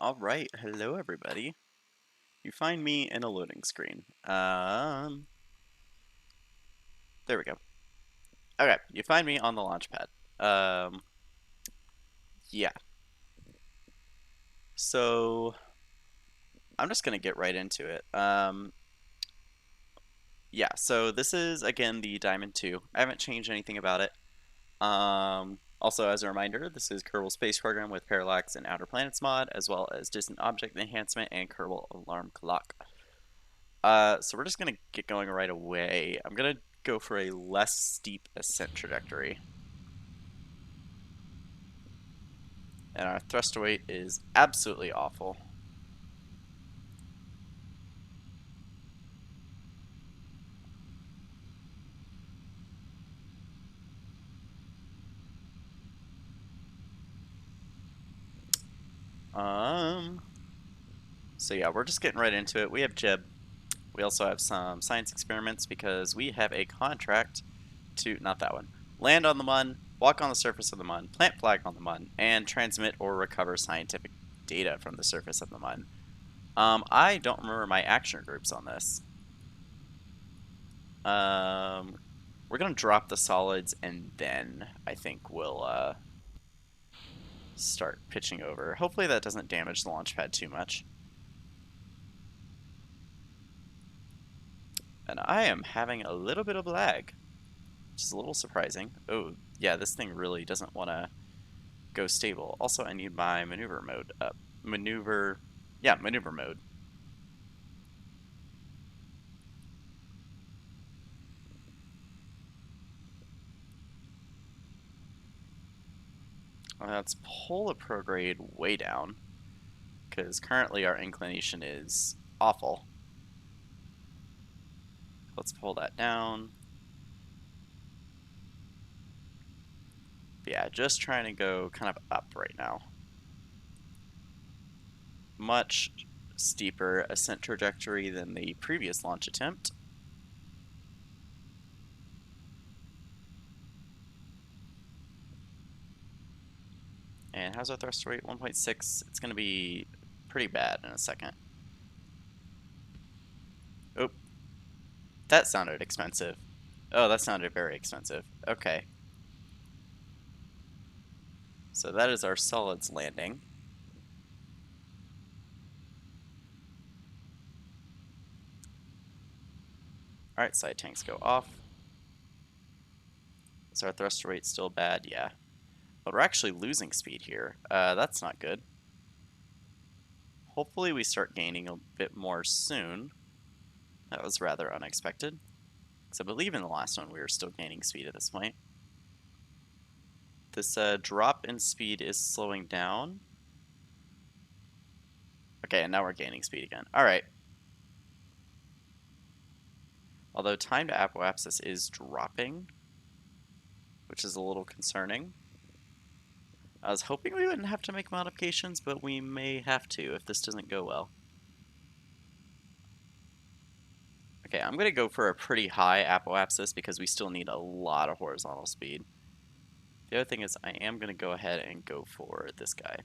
Alright, hello everybody. You find me in a loading screen. There we go. Okay, you find me on the launch pad. Um, yeah. So, I'm just gonna get right into it. Yeah, so this is, again, the Diamond 2. I haven't changed anything about it. Also, as a reminder, this is Kerbal Space Program with Parallax and Outer Planets mod, as well as Distant Object Enhancement and Kerbal Alarm Clock. So we're just gonna get going right away. I'm gonna go for a less steep ascent trajectory. And our thrust weight is absolutely awful. Um, so yeah, we're just getting right into it. We have Jeb. We also have some science experiments because we have a contract to, not that one, land on the Mun, walk on the surface of the Mun, plant flag on the Mun, and transmit or recover scientific data from the surface of the Mun. I don't remember my action groups on this. We're gonna drop the solids and then I think we'll start pitching over. Hopefully that doesn't damage the launch pad too much. And I am having a little bit of lag, which is a little surprising. Oh, yeah, this thing really doesn't want to go stable. Also, I need my maneuver mode up. Maneuver mode. Let's pull the prograde way down, because currently our inclination is awful. Let's pull that down. But yeah, just trying to go kind of up right now. Much steeper ascent trajectory than the previous launch attempt. And how's our thrust rate? 1.6. It's going to be pretty bad in a second. Oh, that sounded expensive. Oh, that sounded very expensive. Okay. So that is our solids landing. Alright, side tanks go off. Is our thrust rate still bad? Yeah. But we're actually losing speed here. That's not good. Hopefully we start gaining a bit more soon. That was rather unexpected. Because I believe in the last one we were still gaining speed at this point. This drop in speed is slowing down. Okay, and now we're gaining speed again. Alright. Although time to apoapsis is dropping, which is a little concerning. I was hoping we wouldn't have to make modifications, but we may have to if this doesn't go well. Okay, I'm going to go for a pretty high apoapsis because we still need a lot of horizontal speed. The other thing is I am going to go ahead and go for this guy.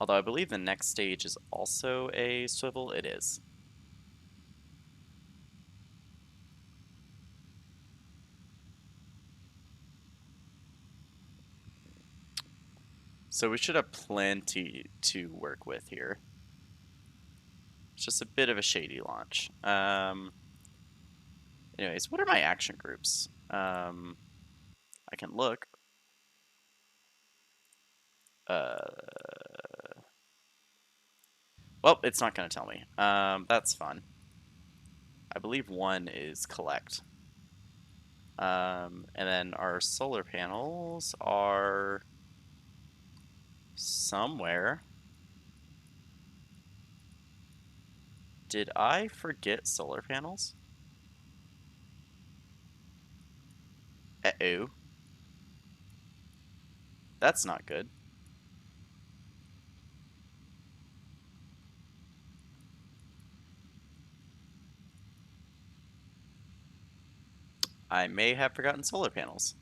Although I believe the next stage is also a swivel. It is. So we should have plenty to work with here. It's just a bit of a shady launch. Anyways, what are my action groups? I can look. Well, it's not going to tell me. That's fun. I believe one is collect. And then our solar panels are somewhere. Did I forget solar panels? Uh-oh. That's not good. I may have forgotten solar panels.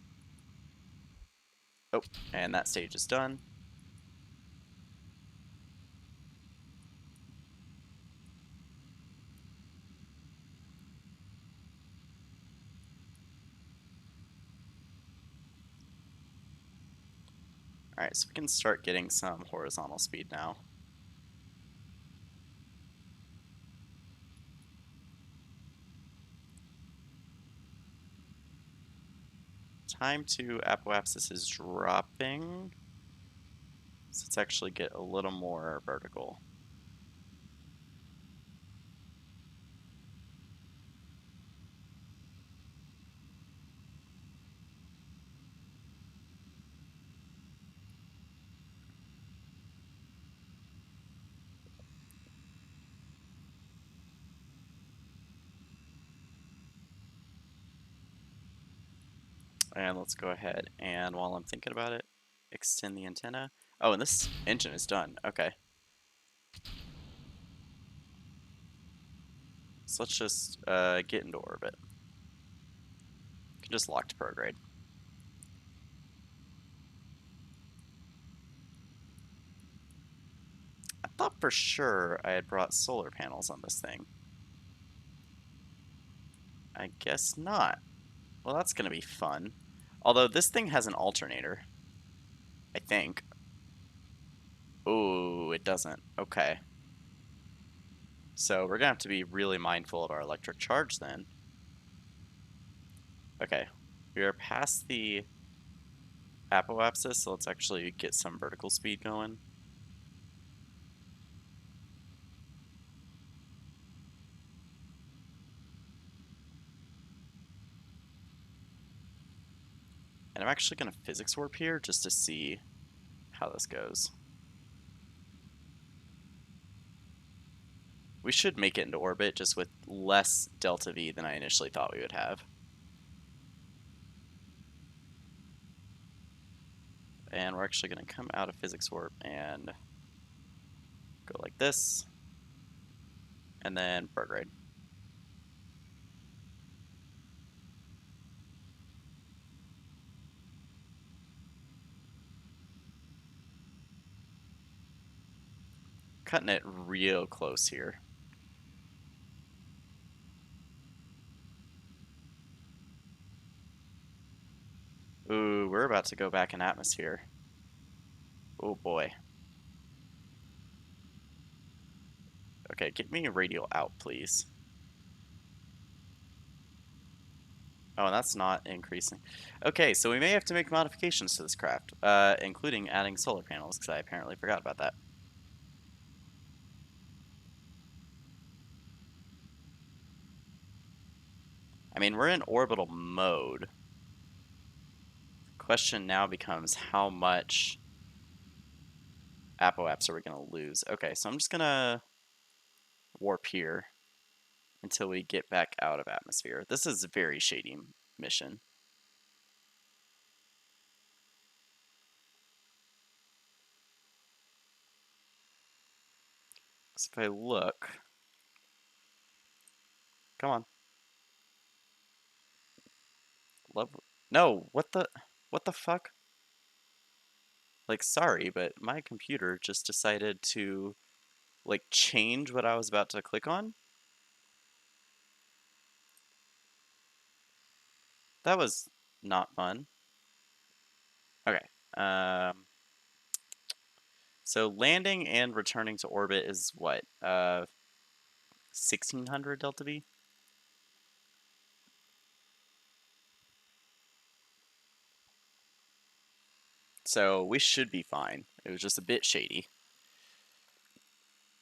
Oh, and that stage is done. Alright, so we can start getting some horizontal speed now. Time to apoapsis is dropping. So let's actually get a little more vertical. And let's go ahead and, while I'm thinking about it, extend the antenna. Oh, and this engine is done. Okay. So let's just get into orbit. You can just lock to prograde. I thought for sure I had brought solar panels on this thing. I guess not. Well, that's going to be fun. Although this thing has an alternator. I think. Oh, it doesn't. Okay. So we're going to have to be really mindful of our electric charge then. Okay. We are past the apoapsis, so let's actually get some vertical speed going. And I'm actually going to physics warp here just to see how this goes. We should make it into orbit just with less delta V than I initially thought we would have. And we're actually going to come out of physics warp and go like this, and then prograde. Cutting it real close here. Ooh, we're about to go back in atmosphere. Oh boy. Okay, get me a radial out, please. Oh, that's not increasing. Okay, so we may have to make modifications to this craft, including adding solar panels, because I apparently forgot about that. I mean, we're in orbital mode. Question now becomes how much apoaps are we going to lose? Okay, so I'm just going to warp here until we get back out of atmosphere. This is a very shady mission. So if I look, come on. Love, no, what the fuck? Like, sorry, but my computer just decided to, like, change what I was about to click on. That was not fun. Okay. So landing and returning to orbit is what? 1600 delta V? So we should be fine. It was just a bit shady.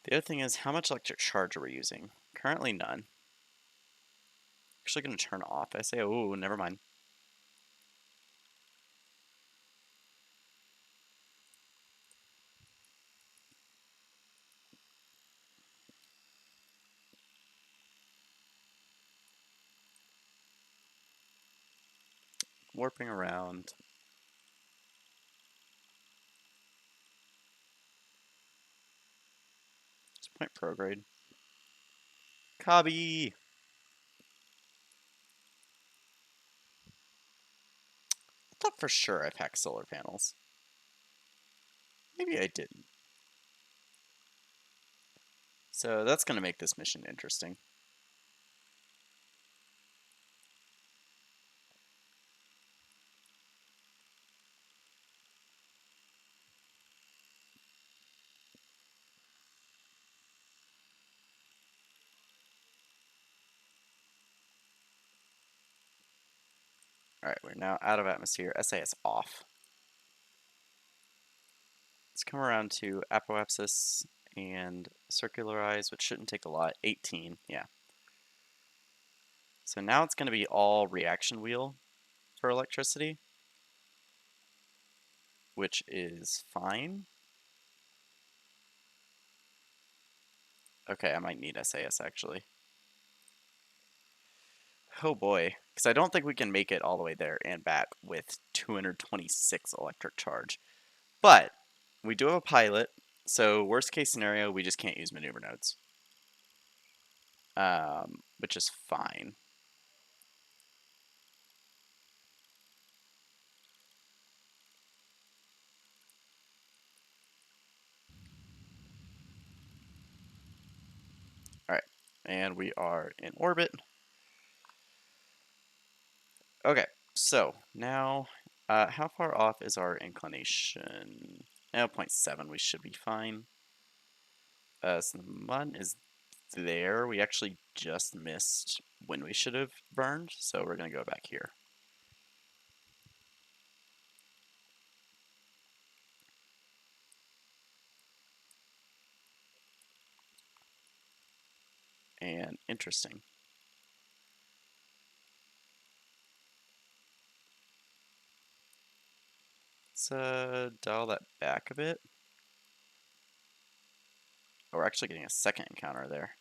The other thing is, how much electric charge are we using? Currently none. Actually going to turn off. I say, oh, never mind. Warping around. Just point prograde. Cobby! I thought for sure I packed solar panels. Maybe I didn't. So that's going to make this mission interesting. Alright, we're now out of atmosphere. SAS off. Let's come around to apoapsis and circularize, which shouldn't take a lot. 18, yeah. So now it's going to be all reaction wheel for electricity, which is fine. Okay, I might need SAS actually. Oh boy, because I don't think we can make it all the way there and back with 226 electric charge. But we do have a pilot, so worst case scenario, we just can't use maneuver nodes, which is fine. All right, and we are in orbit. Okay, so now, how far off is our inclination? Now 0.7, we should be fine. So the mun is there. We actually just missed when we should have burned, so we're going to go back here. And interesting. Let's dial that back a bit. Oh, we're actually getting a second encounter there.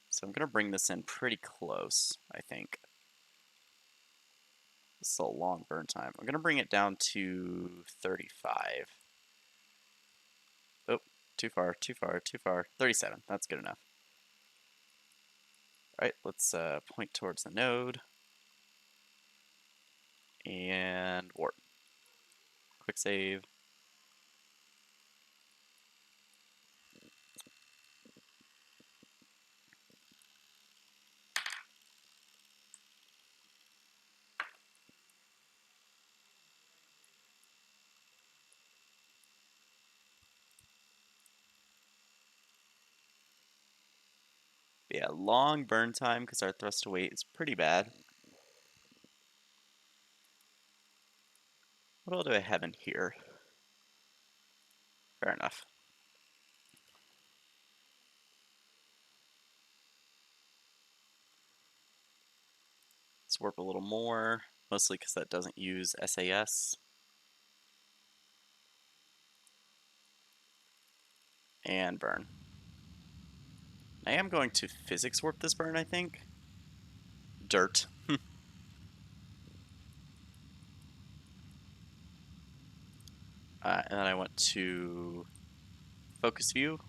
So I'm going to bring this in pretty close, I think. This is a long burn time. I'm going to bring it down to 35. Oh, too far, too far, too far. 37, that's good enough. All right, let's point towards the node. And warp. Quick save. But yeah, long burn time because our thrust to weight is pretty bad. What all do I have in here? Fair enough. Let's warp a little more, mostly because that doesn't use SAS. And burn. I am going to physics warp this burn, I think. Dirt. And then I want to focus view.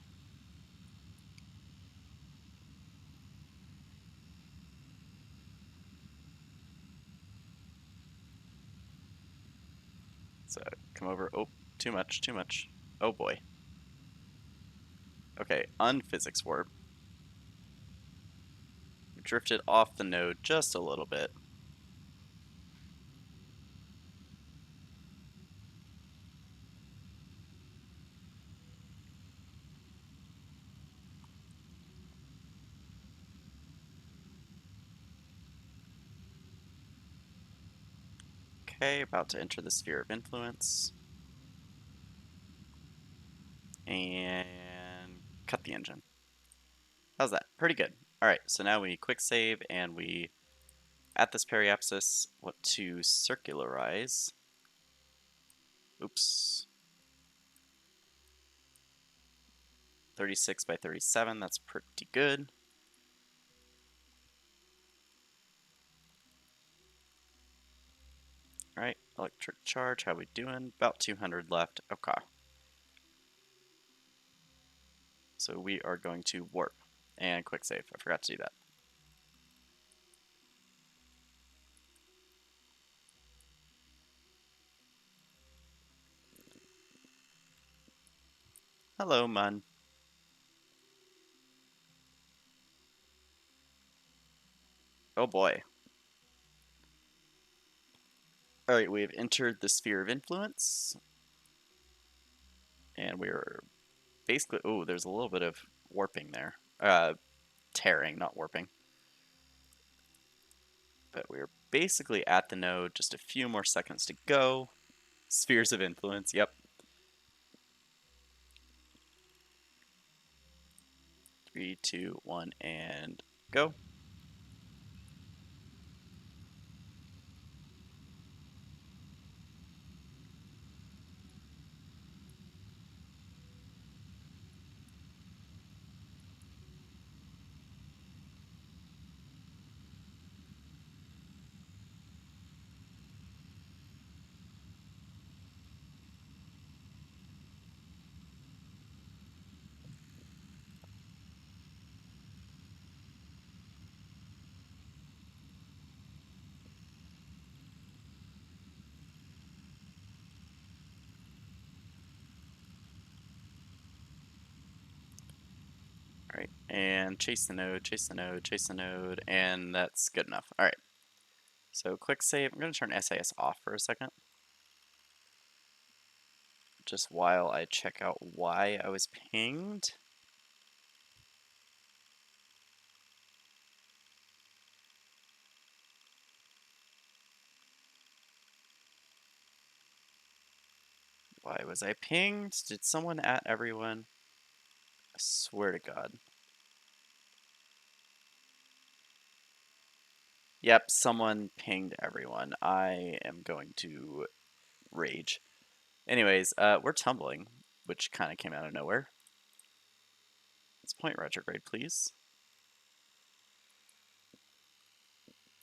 So come over. Oh, too much, too much. Oh boy. Okay, unphysics warp. We drifted off the node just a little bit. Okay, about to enter the sphere of influence. And cut the engine. How's that? Pretty good. Alright, so now we quick save and we, at this periapsis, want to circularize. Oops. 36 by 37, that's pretty good. Alright, electric charge, how we doing? About 200 left. Okay. So we are going to warp and quick save. I forgot to do that. Hello, Mun. Oh boy. Alright, we have entered the sphere of influence. And we're basically... Oh, there's a little bit of warping there. tearing, not warping. But we're basically at the node, just a few more seconds to go. Spheres of influence, yep. 3, 2, 1, and go. All right, and chase the node, chase the node, chase the node, and that's good enough. All right, so quick save. I'm going to turn SAS off for a second, just while I check out why I was pinged. Why was I pinged? Did someone at everyone? I swear to God. Yep, someone pinged everyone. I am going to rage. Anyways, we're tumbling, which kind of came out of nowhere. Let's point retrograde, please.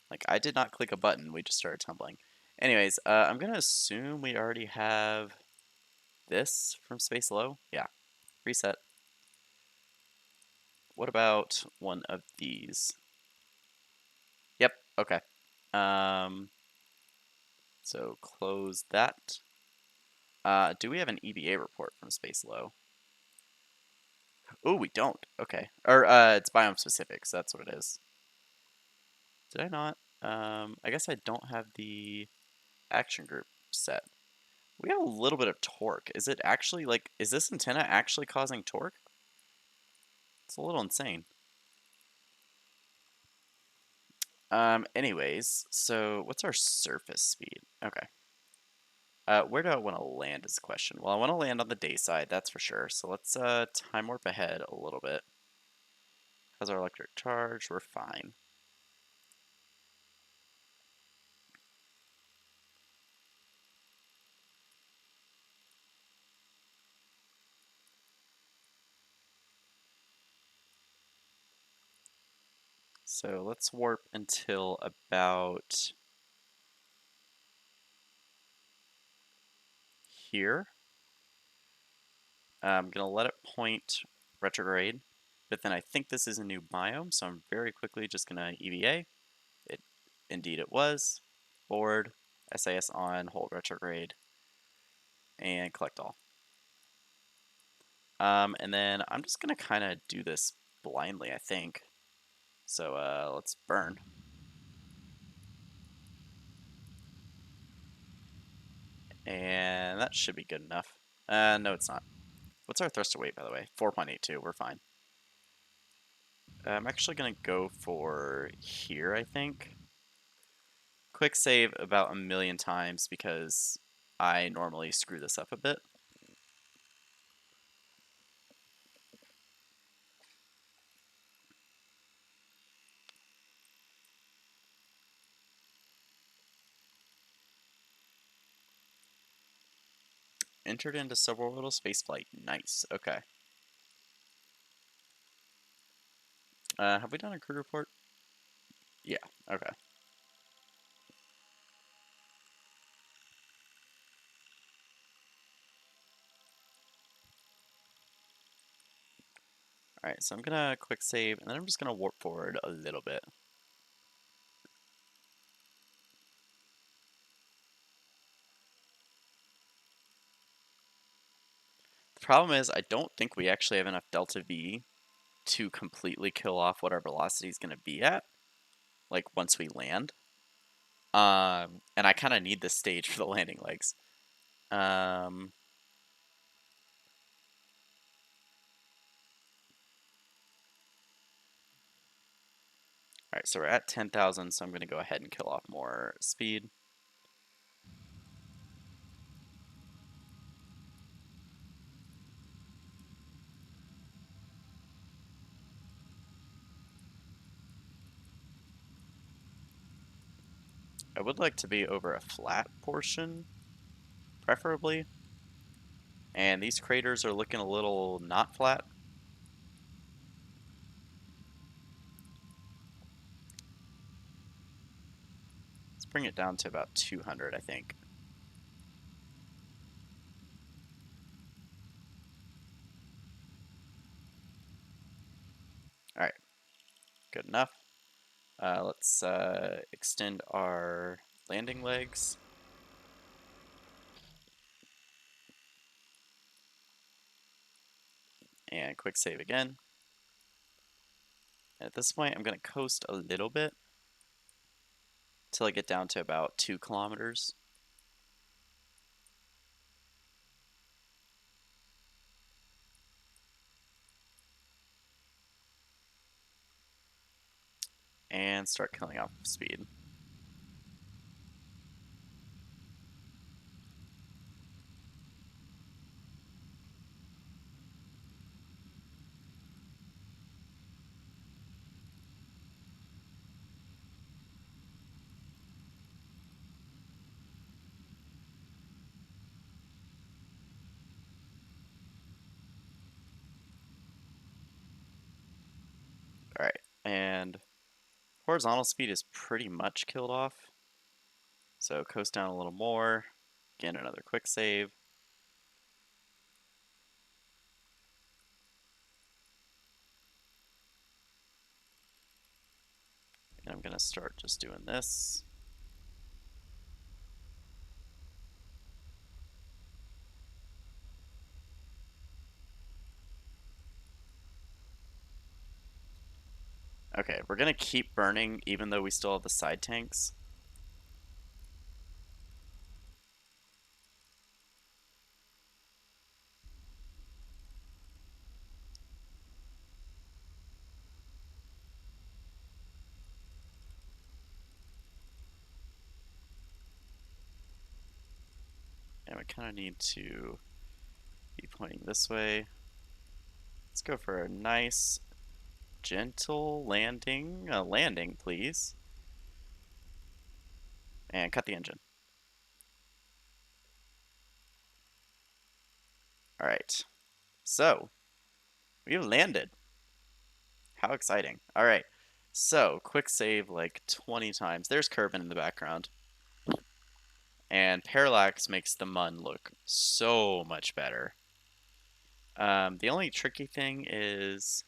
Like, I did not click a button, we just started tumbling. Anyways, I'm gonna assume we already have this from Space Low. Yeah, reset. What about one of these? Yep, okay. So close that. Do we have an EVA report from Space Low? Oh, we don't. Okay. Or it's biome specific, so that's what it is. Did I not? I guess I don't have the action group set. We have a little bit of torque. Is it actually like, is this antenna actually causing torque? It's a little insane. Anyways, so what's our surface speed? Okay. Where do I want to land is the question. Well, I want to land on the day side, that's for sure. So let's time warp ahead a little bit. How's our electric charge? We're fine. So let's warp until about here. I'm going to let it point retrograde, but then I think this is a new biome, so I'm very quickly just going to EVA. Indeed it was. Forward, SAS on, hold retrograde, and collect all. And then I'm just going to kind of do this blindly, I think. So let's burn. And that should be good enough. No, it's not. What's our thruster weight, by the way? 4.82. We're fine. I'm actually going to go for here, I think. Quick save about a million times because I normally screw this up a bit. Entered into suborbital spaceflight. Nice. Okay. Have we done a crew report? Yeah. Okay. Alright, so I'm gonna quick save, and then I'm just gonna warp forward a little bit. The problem is, I don't think we actually have enough delta V to completely kill off what our velocity is gonna be at, like, once we land. And I kind of need this stage for the landing legs. Alright, so we're at 10,000, so I'm going to go ahead and kill off more speed. I would like to be over a flat portion, preferably. And these craters are looking a little not flat. Let's bring it down to about 200, I think. Alright, good enough. Let's extend our landing legs. And quick save again. And at this point, I'm going to coast a little bit till I get down to about 2 kilometers. And start killing off speed. Alright, and horizontal speed is pretty much killed off. So coast down a little more. Again, another quick save. And I'm going to start just doing this. Okay, we're going to keep burning even though we still have the side tanks. And we kind of need to be pointing this way. Let's go for a nice, gentle landing. Landing, please. And cut the engine. Alright, so we landed. How exciting. Alright, so quick save like 20 times. There's Kerbal in the background. And Parallax makes the Mun look so much better. The only tricky thing is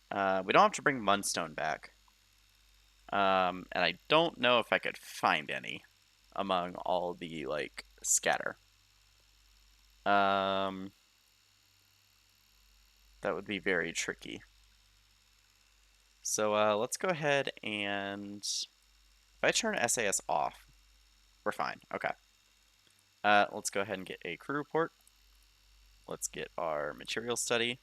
we don't have to bring Munstone back. And I don't know if I could find any among all the, like, scatter. That would be very tricky. So let's go ahead and if I turn SAS off, we're fine. Okay. Let's go ahead and get a crew report. Let's get our material study.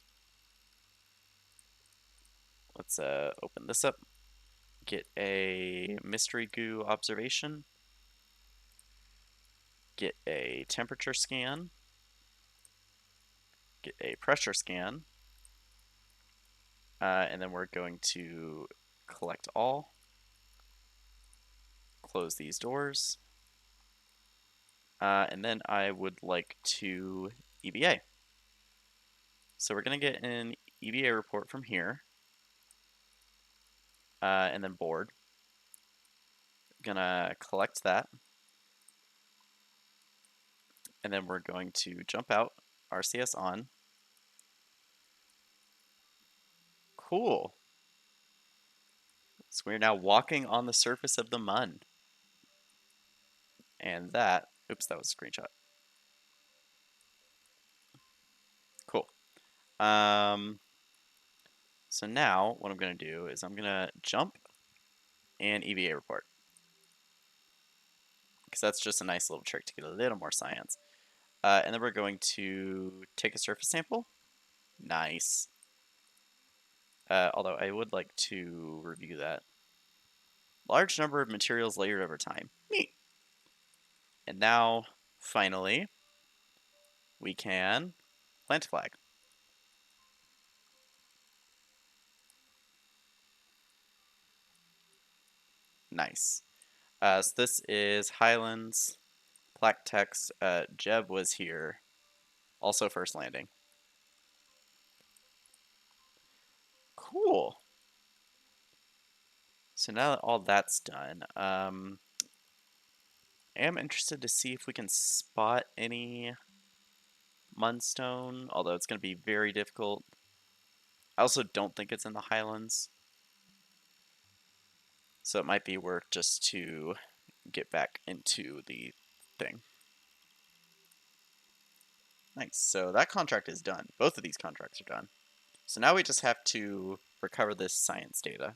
Let's open this up. Get a mystery goo observation. Get a temperature scan. Get a pressure scan. And then we're going to collect all. Close these doors. And then I would like to EVA. So we're going to get an EVA report from here. And then board. Gonna collect that. And then we're going to jump out, RCS on. Cool. So we're now walking on the surface of the Mun. And that, oops, that was a screenshot. Cool. So now what I'm going to do is I'm going to jump and EVA report. Because that's just a nice little trick to get a little more science. And then we're going to take a surface sample. Nice. Although I would like to review that. Large number of materials layered over time. Neat. And now, finally, we can plant a flag. Nice. So this is Highlands. Plaque text. Jeb was here. Also first landing. Cool. So now that all that's done, I am interested to see if we can spot any Munstone, although it's going to be very difficult. I also don't think it's in the Highlands, so it might be worth just to get back into the thing. Nice, so that contract is done. Both of these contracts are done. So now we just have to recover this science data.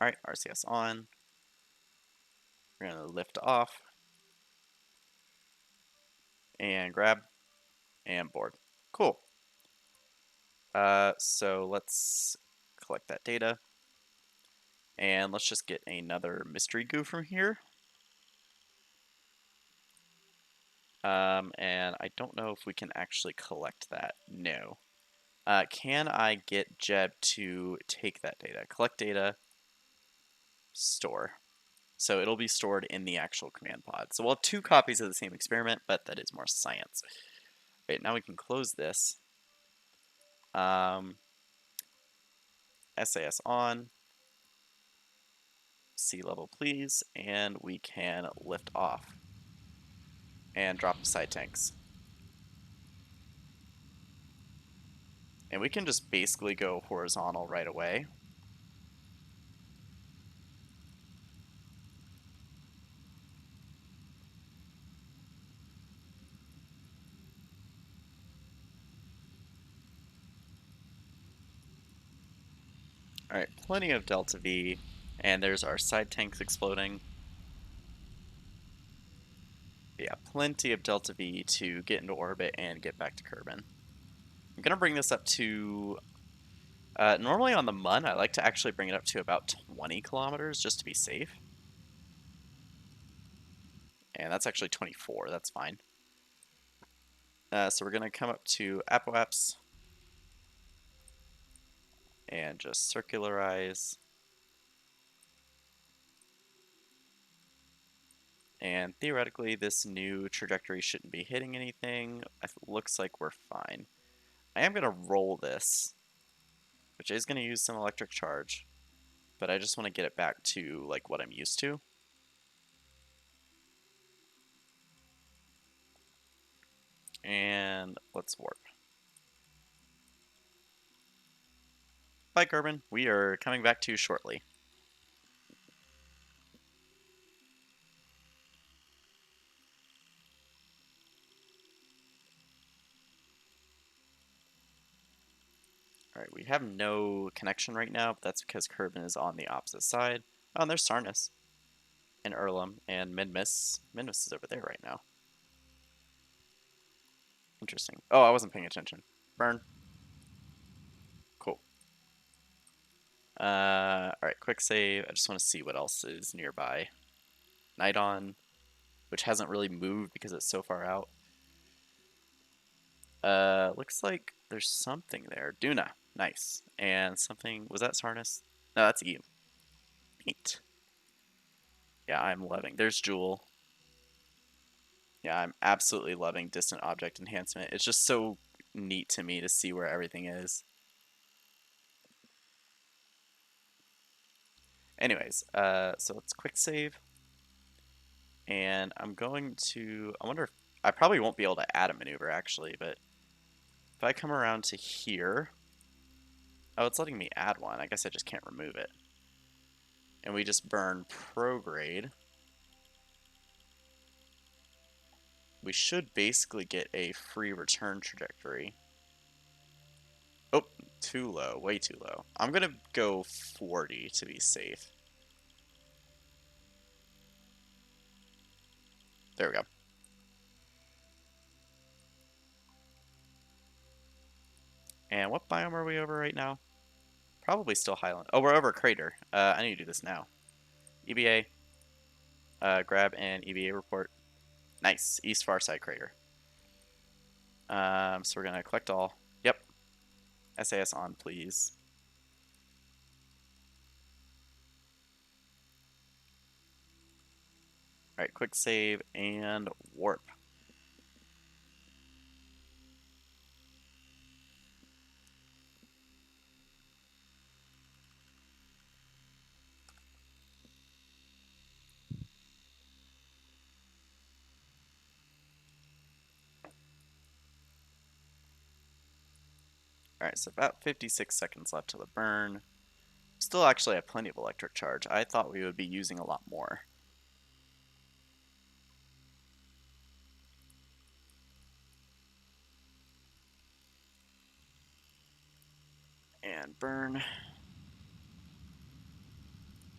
Alright, RCS on. We're going to lift off. And grab. And board. Cool. So let's collect that data. And let's just get another mystery goo from here. And I don't know if we can actually collect that. No. Can I get Jeb to take that data? Collect data, store. So it'll be stored in the actual command pod. So we'll have 2 copies of the same experiment, but that is more science. Right, now we can close this. SAS on. Sea level please, and we can lift off. And drop the side tanks. And we can just basically go horizontal right away. Alright, plenty of delta V, and there's our side tanks exploding. Yeah, plenty of delta V to get into orbit and get back to Kerbin. I'm going to bring this up to... normally on the Mun, I like to actually bring it up to about 20 kilometers just to be safe. And that's actually 24, that's fine. So we're going to come up to Apoaps and just circularize. And theoretically, this new trajectory shouldn't be hitting anything. It looks like we're fine. I am going to roll this, which is going to use some electric charge, but I just want to get it back to like what I'm used to. And let's warp. Bye, Kerbin. We are coming back to you shortly. Alright, we have no connection right now, but that's because Kerbin is on the opposite side. Oh, and there's Sarnus. And Erlum and Minmus. Minmus is over there right now. Interesting. Oh, I wasn't paying attention. Burn. Cool. Alright, quick save. I just want to see what else is nearby. Nidon, which hasn't really moved because it's so far out. Looks like there's something there. Duna. Nice. And something... Was that Sarnus? No, that's Eve. Neat. Yeah, I'm loving... There's Jewel. Yeah, I'm absolutely loving distant object enhancement. It's just so neat to me to see where everything is. Anyways, so let's quick save. And I'm going to... I wonder if... I probably won't be able to add a maneuver, actually, but... If I come around to here... Oh, it's letting me add one. I guess I just can't remove it. And we just burn prograde. We should basically get a free return trajectory. Oh, too low. Way too low. I'm going to go 40 to be safe. There we go. And what biome are we over right now? probably still Highland. Oh, we're over a crater. I need to do this now. EBA. Grab an EBA report. Nice. East far side crater. So we're gonna collect all. Yep. SAS on, please. All right, quick save and warp. All right, so about 56 seconds left to the burn. Still actually have plenty of electric charge. I thought we would be using a lot more. And burn.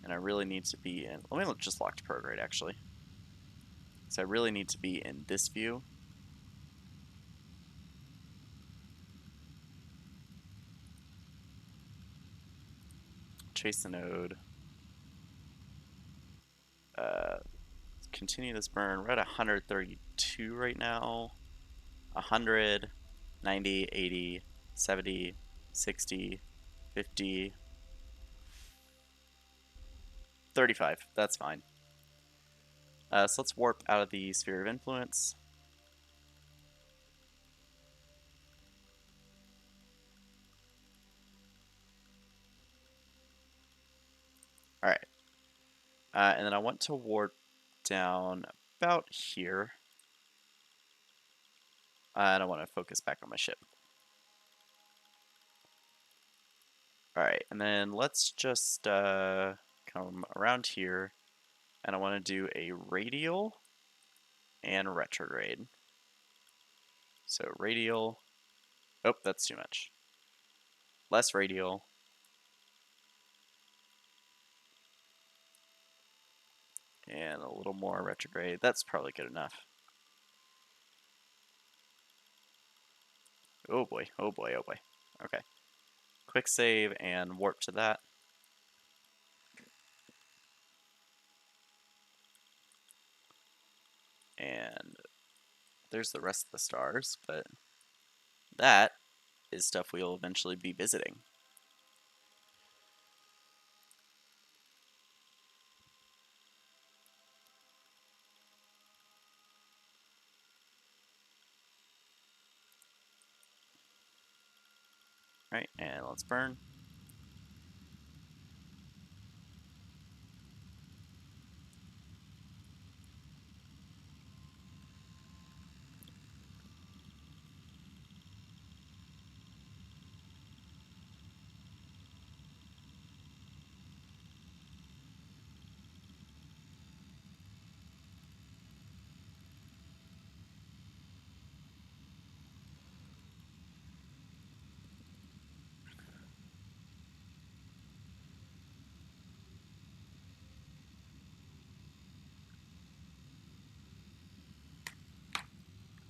And I really need to be in... Let me just lock to prograde, actually. So I really need to be in this view. Chase the node. Continue this burn. We're at 132 right now. 100, 90, 80, 70, 60, 50, 35. That's fine. So let's warp out of the sphere of influence. All right. And then I want to warp down about here. And I want to focus back on my ship. All right, and then let's just come around here, and I want to do a radial and retrograde. So radial, oh, that's too much. Less radial. And a little more retrograde. That's probably good enough. Oh boy, oh boy, oh boy. Okay. Quick save and warp to that. And there's the rest of the stars, but that is stuff we'll eventually be visiting. Right, and let's burn.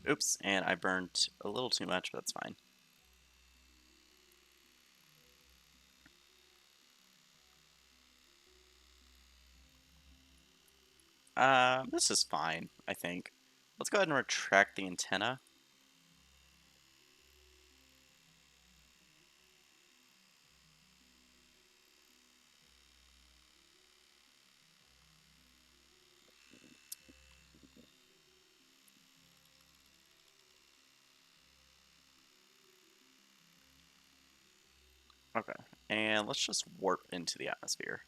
Oops, and I burned a little too much, but that's fine. This is fine, I think. Let's go ahead and retract the antenna. Okay, and let's just warp into the atmosphere.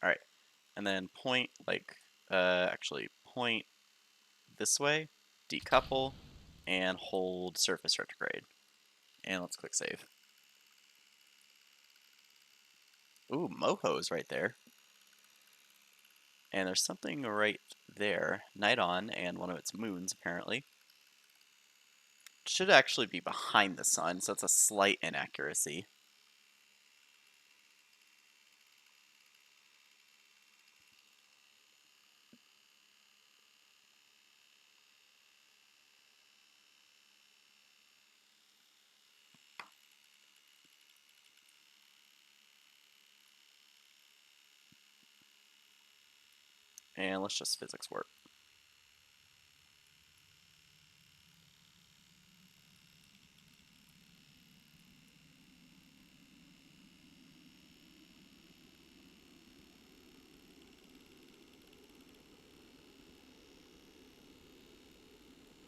All right, and then point actually point this way, decouple, and hold surface retrograde. And let's click save. Ooh, Moho's right there. And there's something right there, Nidon and one of its moons apparently. Should actually be behind the sun, so it's a slight inaccuracy. And let's just physics warp.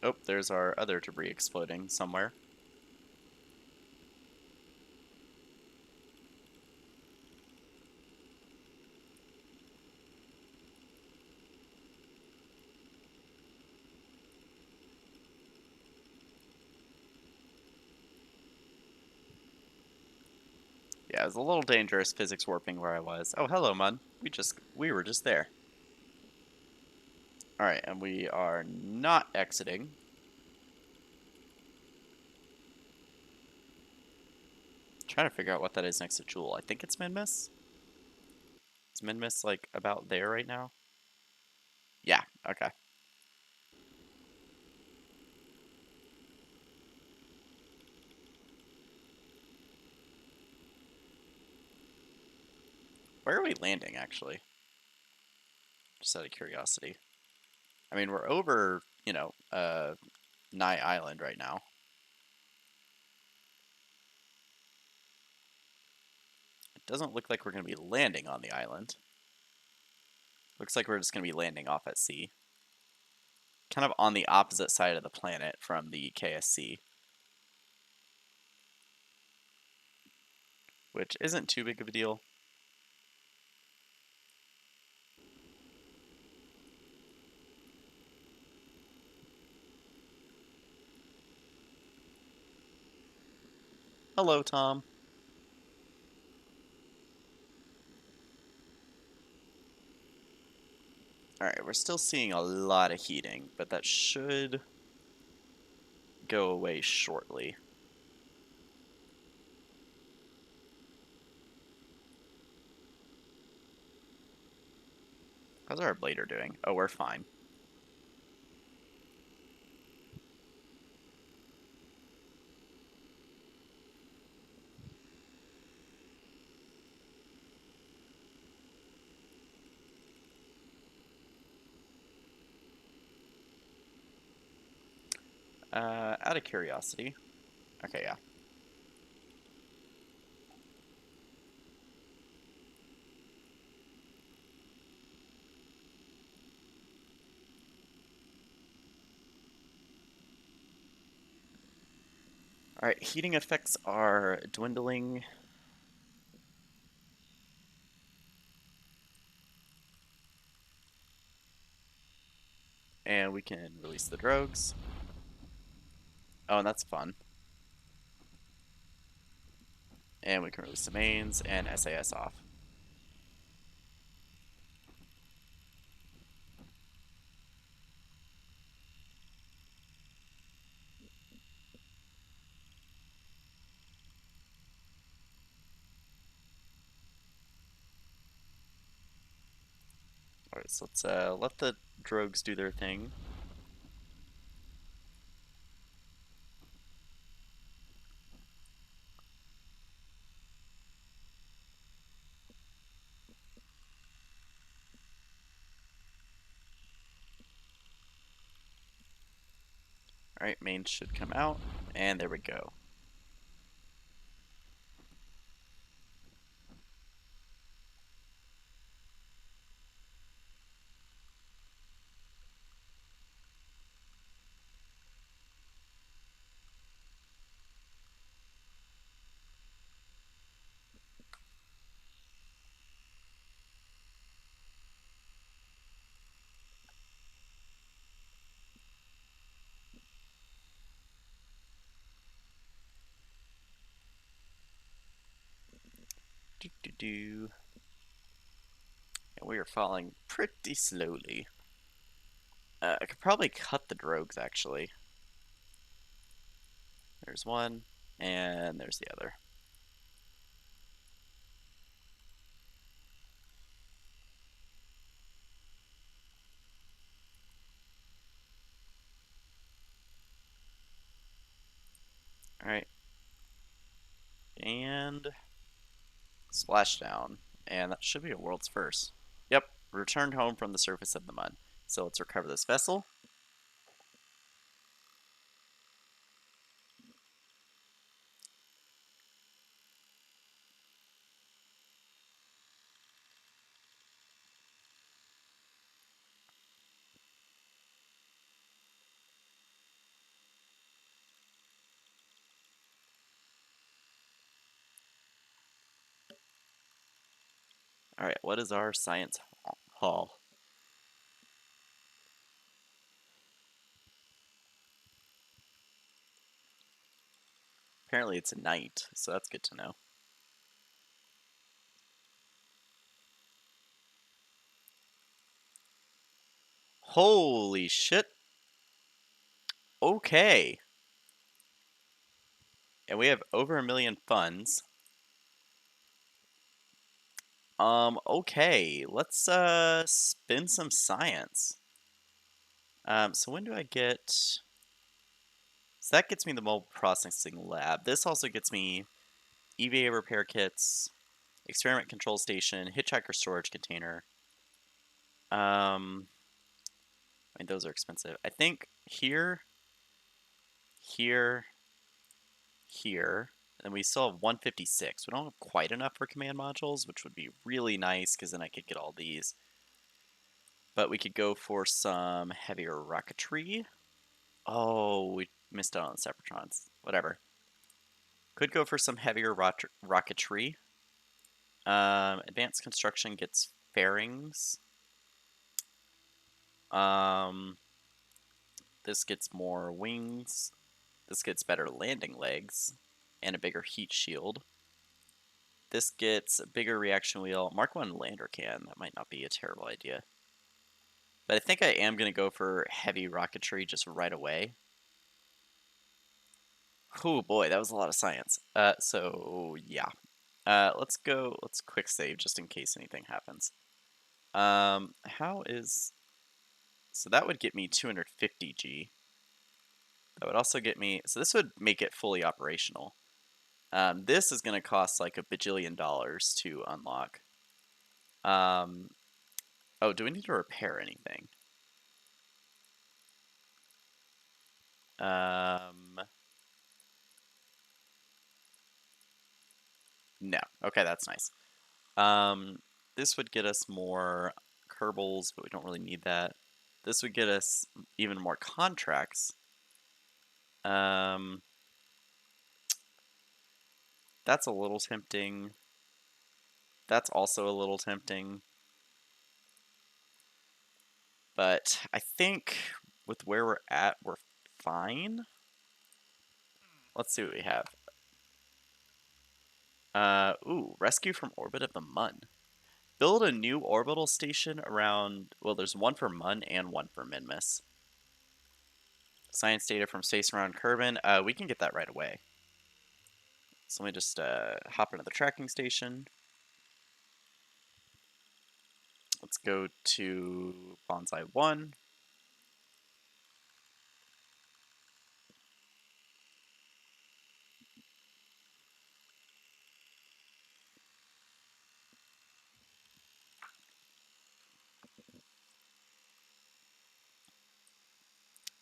Oh, there's our other debris exploding somewhere. Yeah, it was a little dangerous physics warping where I was. Oh, hello, Mun. We were just there. All right, and we are not exiting. Trying to figure out what that is next to Jewel. I think it's Minmus. Is Minmus like about there right now? Yeah. Okay. Where are we landing actually? Just out of curiosity. I mean, we're over, Nye Island right now. It doesn't look like we're going to be landing on the island. Looks like we're just going to be landing off at sea. Kind of on the opposite side of the planet from the KSC. Which isn't too big of a deal. Hello, Tom. Alright, we're still seeing a lot of heating, but that should go away shortly. How's our blader doing? Oh, we're fine. Out of curiosity. Okay, yeah. Alright, heating effects are dwindling. And we can release the drogues. Oh, and that's fun. And we can release the mains and SAS off. Alright, so let's let the drogues do their thing. Alright, mains should come out. And there we go. Do do do. And we are falling pretty slowly. I could probably cut the drogues actually. There's one, and there's the other. Alright. And splashdown. And that should be a world's first. Yep, returned home from the surface of the mud. So let's recover this vessel. All right, what is our science hall? Apparently it's a night, so that's good to know. Holy shit. Okay. And we have over 1 million funds. Okay. Let's spin some science. So when do I get So that gets me the mobile processing lab. This also gets me EVA repair kits, experiment control station, hitchhiker storage container. I mean those are expensive. I think here, here, here, and we still have 156. We don't have quite enough for command modules, which would be really nice because then I could get all these. But we could go for some heavier rocketry. Oh, we missed out on the Separatrons. Whatever. Could go for some heavier rocketry. Advanced construction gets fairings. Um, this gets more wings. This gets better landing legs and a bigger heat shield. This gets a bigger reaction wheel. Mark 1 lander can. That might not be a terrible idea. But I think I am going to go for heavy rocketry just right away. Oh boy, that was a lot of science. So yeah. Let's quick save just in case anything happens. How is... So that would get me 250 G. That would also get me... So this would make it fully operational. This is going to cost like $1 bajillion to unlock. Oh, do we need to repair anything? No. Okay, that's nice. This would get us more Kerbals, but we don't really need that. This would get us even more contracts. Um, that's a little tempting. That's also a little tempting. But I think with where we're at, we're fine. Let's see what we have. Ooh, rescue from orbit of the Mun. Build a new orbital station around, well, there's one for Mun and one for Minmus. Science data from space around Kerbin. We can get that right away. So let me just hop into the tracking station. Let's go to Bonsai 1.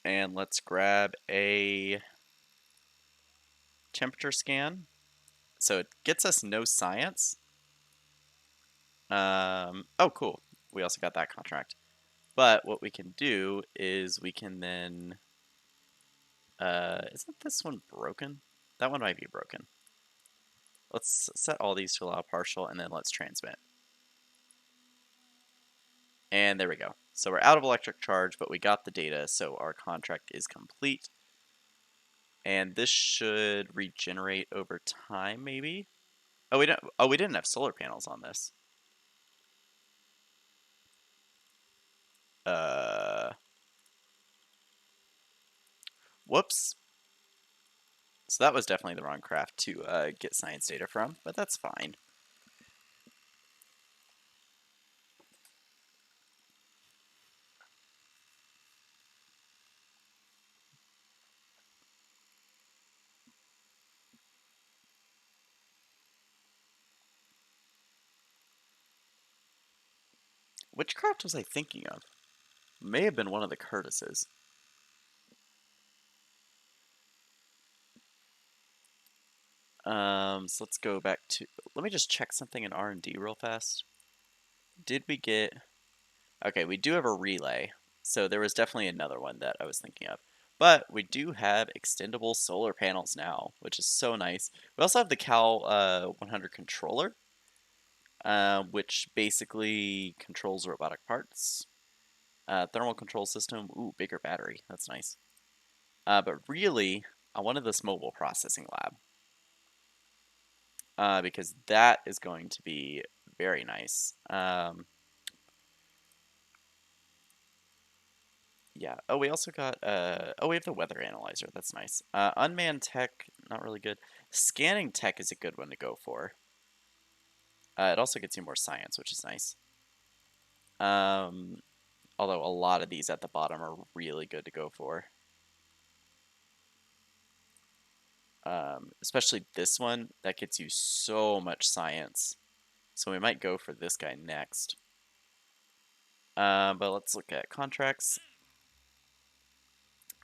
And let's grab a temperature scan. So it gets us no science. Oh, cool. We also got that contract. But what we can do is we can then... isn't this one broken? That one might be broken. Let's set all these to allow partial, and then let's transmit. And there we go. So we're out of electric charge, but we got the data, so our contract is complete. And this should regenerate over time, maybe? Oh, we don't. Oh, we didn't have solar panels on this. Uh, Whoops. So that was definitely the wrong craft to get science data from, but that's fine. Which craft was I thinking of? May have been one of the Curtises. So let's go back to. Let me just check something in R&D real fast. Did we get? Okay, we do have a relay, so there was definitely another one that I was thinking of. But we do have extendable solar panels now, which is so nice. We also have the Cal 100 controller, which basically controls robotic parts. Thermal control system. Ooh, bigger battery. That's nice. But really, I wanted this mobile processing lab because that is going to be very nice. Yeah. Oh, we also got. Oh, we have the weather analyzer. That's nice. Unmanned tech, not really good. Scanning tech is a good one to go for. It also gets you more science, which is nice. Um, Although a lot of these at the bottom are really good to go for. Especially this one that gets you so much science. So we might go for this guy next. But let's look at contracts.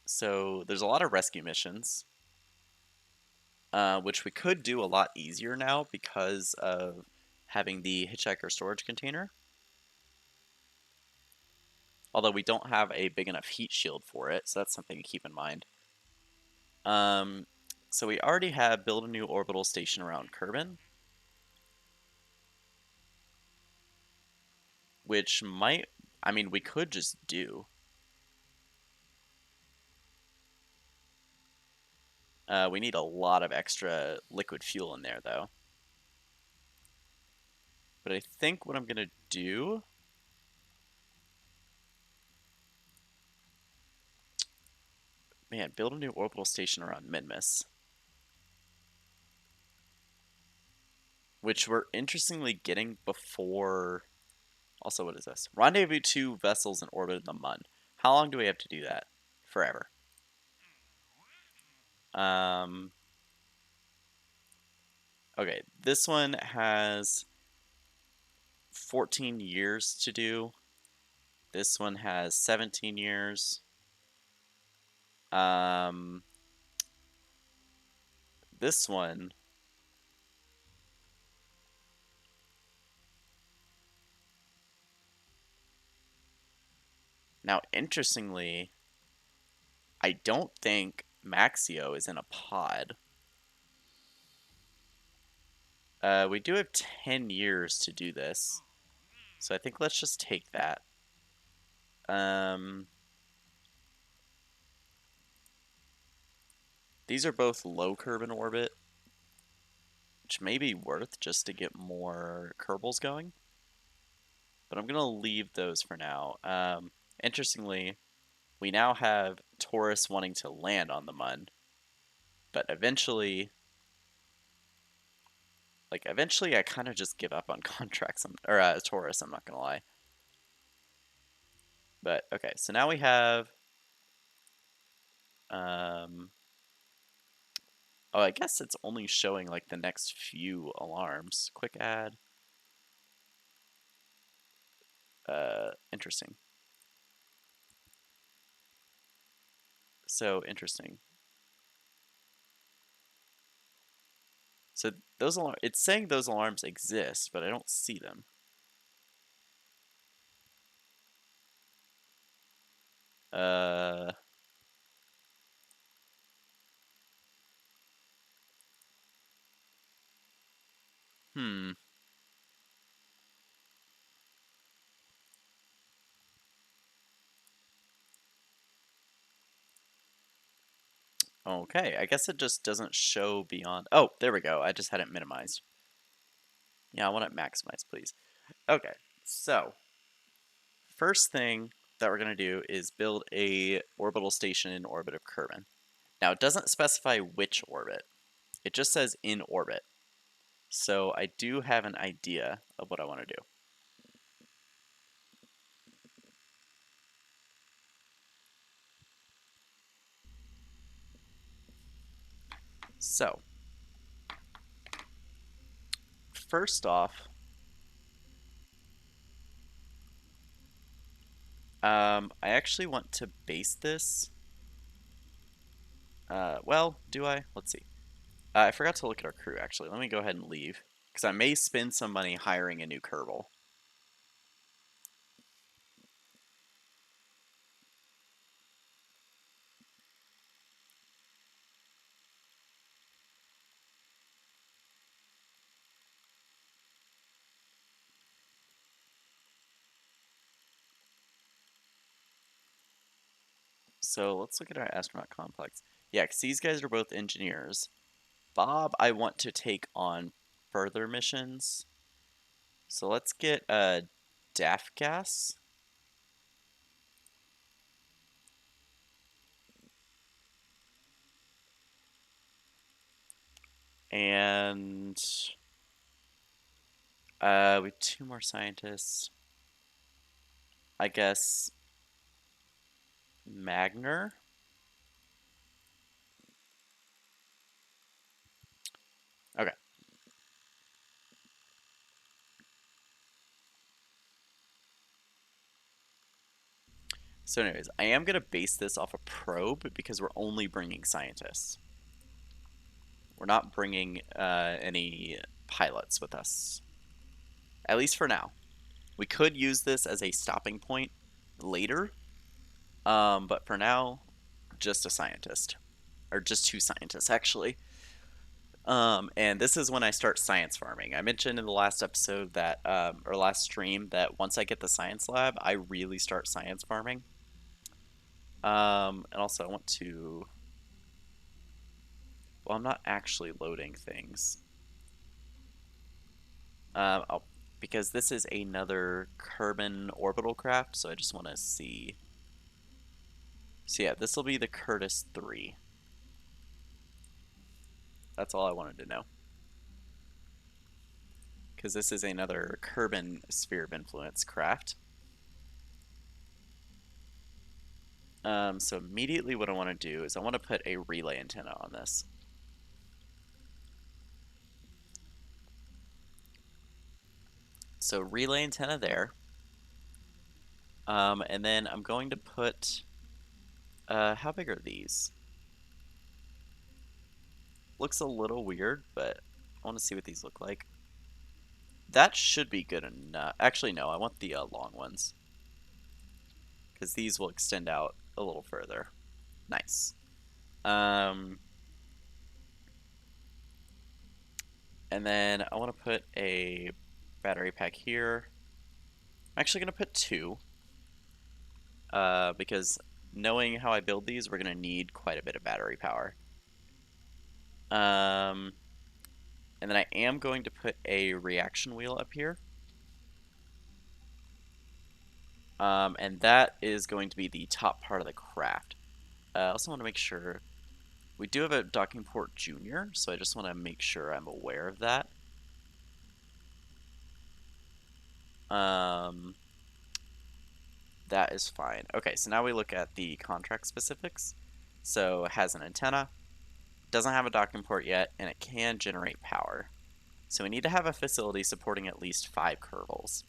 So there's a lot of rescue missions, which we could do a lot easier now because of having the hitchhiker storage container. Although we don't have a big enough heat shield for it, so that's something to keep in mind. Um, so we already have build a new orbital station around Kerbin, which might, I mean, we could just do. We need a lot of extra liquid fuel in there, though. But I think what I'm going to do. Man, build a new orbital station around Minmus. Which we're interestingly getting before. Also, what is this? Rendezvous 2 vessels in orbit in the Mun. How long do we have to do that? Forever. Um, okay, this one has 14 years to do. This one has 17 years. Um, this one. Now, interestingly, I don't think Maxio is in a pod. We do have 10 years to do this. So I think let's just take that. These are both low Kerbin orbit, which may be worth just to get more Kerbals going. But I'm going to leave those for now. Interestingly, we now have Taurus wanting to land on the Mun. But eventually, I kind of just give up on contracts, or Taurus, I'm not going to lie. But, okay, so now we have... oh, I guess it's only showing, like, the next few alarms. Quick add. Interesting. So interesting. So those alarms, it's saying those alarms exist, but I don't see them. Uh, hmm. Okay, I guess it just doesn't show beyond. Oh, there we go. I just had it minimized. Yeah, I want it maximized, please. Okay, so first thing that we're gonna do is build a orbital station in orbit of Kerbin. Now it doesn't specify which orbit. It just says in orbit. So I do have an idea of what I want to do. So, first off, I actually want to base this. Well, do I? Let's see. I forgot to look at our crew, actually. Let me go ahead and leave, because I may spend some money hiring a new Kerbal. So let's look at our astronaut complex. Yeah, because these guys are both engineers. Bob, I want to take on further missions. So let's get DAF gas. And we have two more scientists. I guess Magner. Okay. So anyways, I am going to base this off a probe because we're only bringing scientists. We're not bringing any pilots with us. At least for now. We could use this as a stopping point later, but for now, just a scientist. Or just two scientists, actually. And this is when I start science farming. I mentioned in the last episode that, or last stream, that once I get the science lab, I really start science farming. And also, I want to. Well, I'm not actually loading things. Oh, because this is another Kerbal orbital craft, so I just want to see. So yeah, this will be the Curtis 3. That's all I wanted to know. Because this is another Kerbal sphere of influence craft. So immediately what I want to do is I want to put a relay antenna on this. So relay antenna there. And then I'm going to put, how big are these? Looks a little weird, but I want to see what these look like. That should be good enough. Actually, no, I want the long ones. Because these will extend out a little further. Nice. And then I want to put a battery pack here. I'm actually going to put two. Because knowing how I build these, we're going to need quite a bit of battery power. And then I am going to put a reaction wheel up here. And that is going to be the top part of the craft. I also want to make sure we do have a docking port junior, so I just want to make sure I'm aware of that. That is fine. Okay, so now we look at the contract specifics. So it has an antenna, doesn't have a docking port yet, and it can generate power. So we need to have a facility supporting at least 5 Kerbals.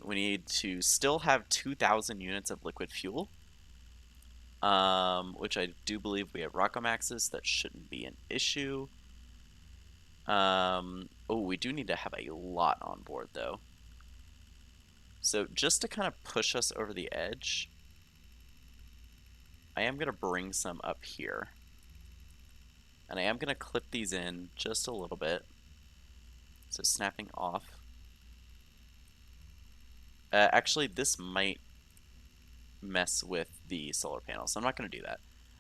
We need to still have 2,000 units of liquid fuel, which I do believe we have Rockomaxes. That shouldn't be an issue. Oh, we do need to have a lot on board, though. So just to kind of push us over the edge, I am going to bring some up here. And I am going to clip these in just a little bit. So snapping off. Actually, this might mess with the solar panels, so I'm not going to do that.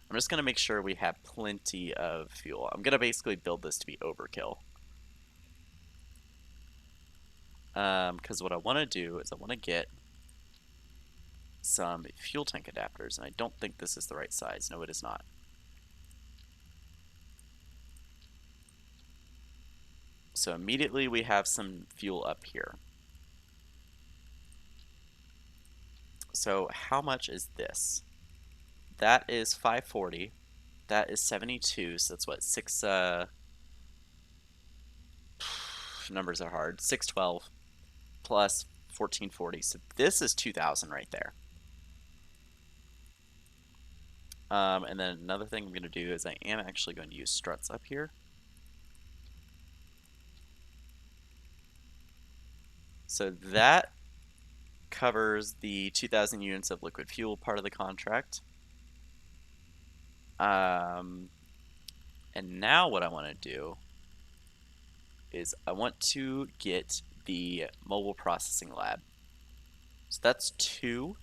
I'm just going to make sure we have plenty of fuel. I'm going to basically build this to be overkill. Because what I want to do is I want to get some fuel tank adapters, and I don't think this is the right size. No, it is not. So immediately we have some fuel up here. So how much is this? That is 540. That is 72, so that's what, 6, numbers are hard, 612 plus 1440. So this is 2000 right there. And then another thing I'm going to do is I am actually going to use struts up here. So that covers the 2,000 units of liquid fuel part of the contract. And now what I want to do is I want to get the mobile processing lab. So that's 2.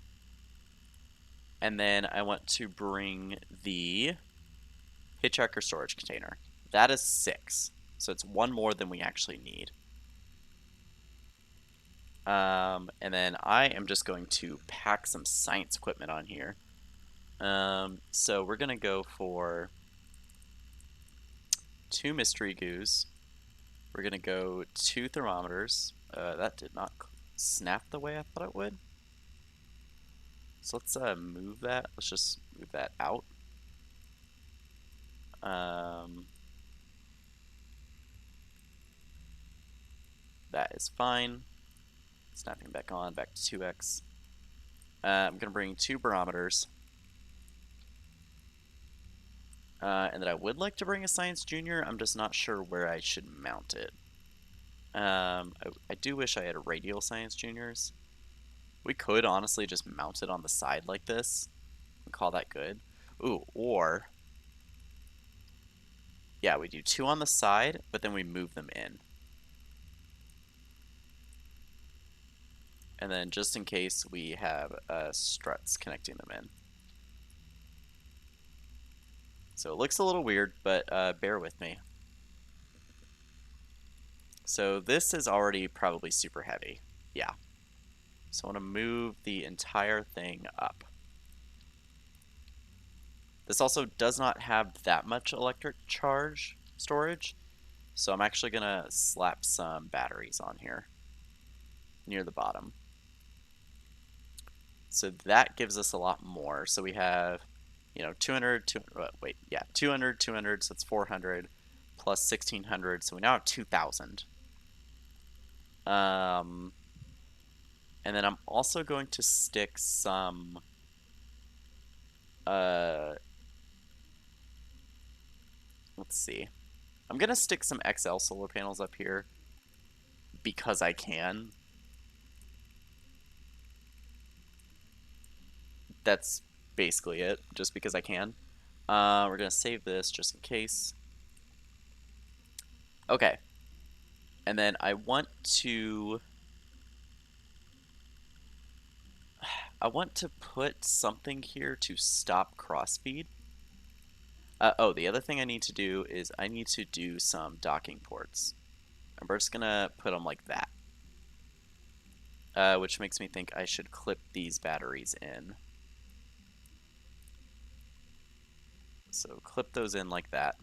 And then I want to bring the hitchhiker storage container. That is 6. So it's 1 more than we actually need. And then I am just going to pack some science equipment on here. So we're going to go for 2 mystery goos. We're going to go 2 thermometers. That did not snap the way I thought it would. So let's move that. Let's just move that out. That is fine. Snapping back on, back to 2x. I'm going to bring 2 barometers. And then I would like to bring a Science Junior. I'm just not sure where I should mount it. I do wish I had radial Science Juniors. We could honestly just mount it on the side like this and call that good. Ooh, or yeah, we do 2 on the side, but then we move them in. And then just in case, we have struts connecting them in. So it looks a little weird, but bear with me. So this is already probably super heavy. Yeah. So I want to move the entire thing up. This also does not have that much electric charge storage, so I'm actually going to slap some batteries on here near the bottom. So that gives us a lot more. So we have, 200, 200, 200, so it's 400 plus 1600, so we now have 2000. And then I'm also going to stick some let's see. I'm gonna stick some XL solar panels up here because I can. That's basically it, just because I can. We're gonna save this just in case. Okay. And then I want to put something here to stop crossfeed. The other thing I need to do is I need to do some docking ports. And we're just gonna put them like that. Which makes me think I should clip these batteries in. So clip those in like that.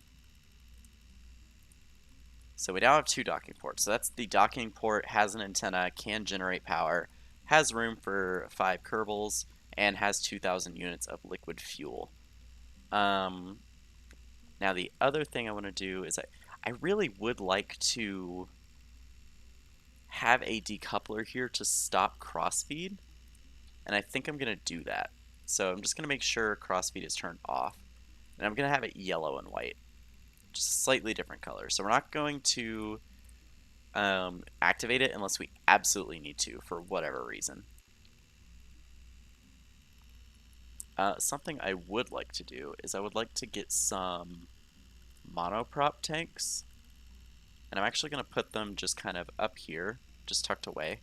So we now have 2 docking ports. So that's the docking port, has an antenna, can generate power, has room for 5 Kerbals, and has 2,000 units of liquid fuel. Now the other thing I want to do is I really would like to have a decoupler here to stop crossfeed, and I think I'm going to do that. So I'm just going to make sure crossfeed is turned off, and I'm going to have it yellow and white, just slightly different colors. So we're not going to activate it unless we absolutely need to for whatever reason. Something I would like to do is I would like to get some monoprop tanks, and I'm actually going to put them just kind of up here, just tucked away.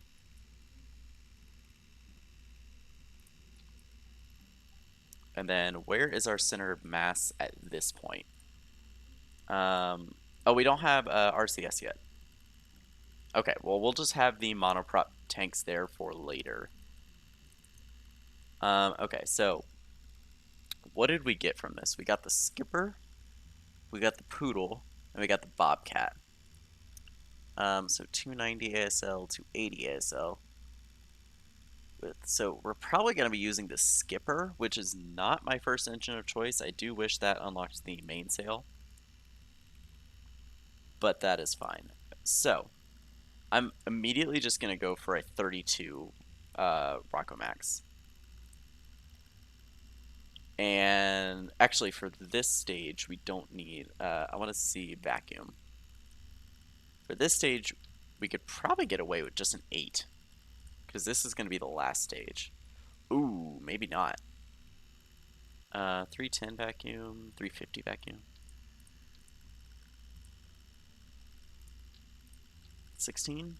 And then where is our center of mass at this point? Oh, we don't have RCS yet. Okay, well, we'll just have the monoprop tanks there for later. Okay, so what did we get from this? We got the skipper, we got the poodle, and we got the bobcat. So 290 ASL, 280 ASL. So we're probably going to be using the skipper, which is not my first engine of choice. I do wish that unlocked the mainsail, but that is fine. So I'm immediately just going to go for a 32 Rocco Max. And actually, for this stage, we don't need, I want to see vacuum. For this stage, we could probably get away with just an 8, because this is going to be the last stage. Ooh, maybe not. 310 vacuum, 350 vacuum. 16?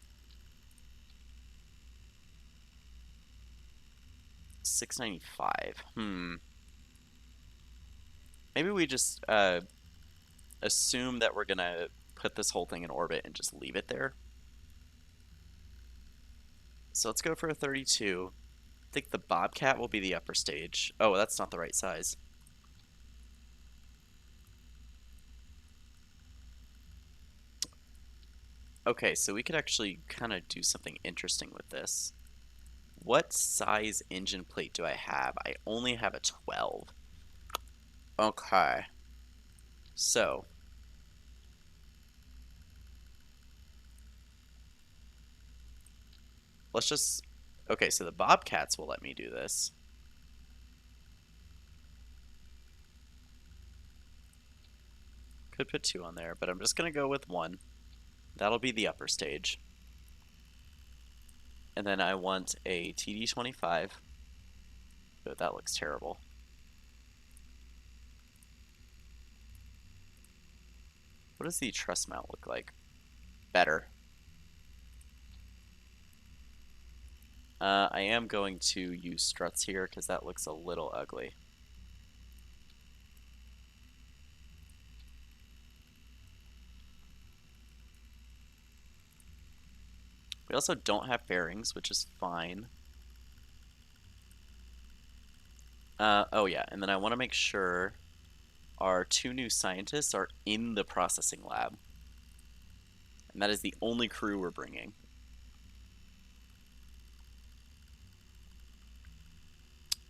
695. Maybe we just assume that we're going to put this whole thing in orbit and just leave it there. So let's go for a 32. I think the Bobcat will be the upper stage. Oh, that's not the right size. Okay, so we could actually kind of do something interesting with this. What size engine plate do I have? I only have a 12. Okay. So, let's just... Okay, so the Bobcats will let me do this. Could put 2 on there, but I'm just going to go with 1. That'll be the upper stage. And then I want a TD25. Oh, that looks terrible. What does the truss mount look like? Better. I am going to use struts here because that looks a little ugly. We also don't have bearings, which is fine. Oh yeah, and then I want to make sure our 2 new scientists are in the processing lab. And that is the only crew we're bringing.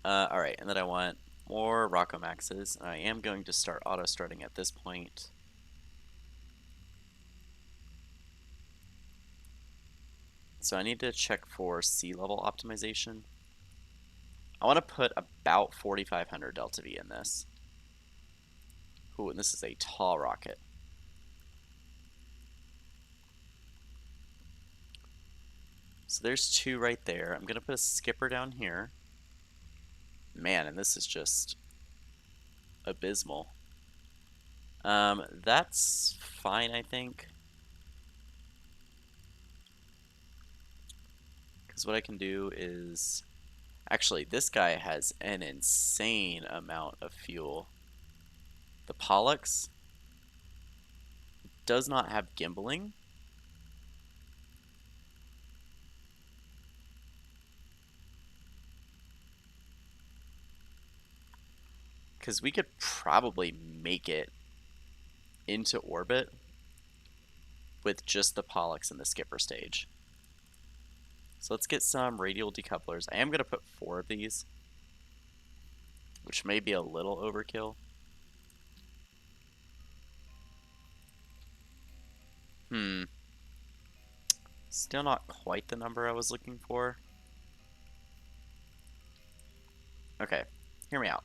Alright, and then I want more Rocco Maxes. I am going to start auto-strutting at this point. So I need to check for sea level optimization. I want to put about 4,500 delta V in this. Ooh, and this is a tall rocket. So there's 2 right there. I'm going to put a skipper down here. Man, and this is just abysmal. That's fine, I think. Because what I can do is... Actually, this guy has an insane amount of fuel. The Pollux does not have gimbaling. Because we could probably make it into orbit with just the Pollux and the skipper stage. So let's get some radial decouplers. I am going to put 4 of these, which may be a little overkill. Still not quite the number I was looking for. Okay, hear me out.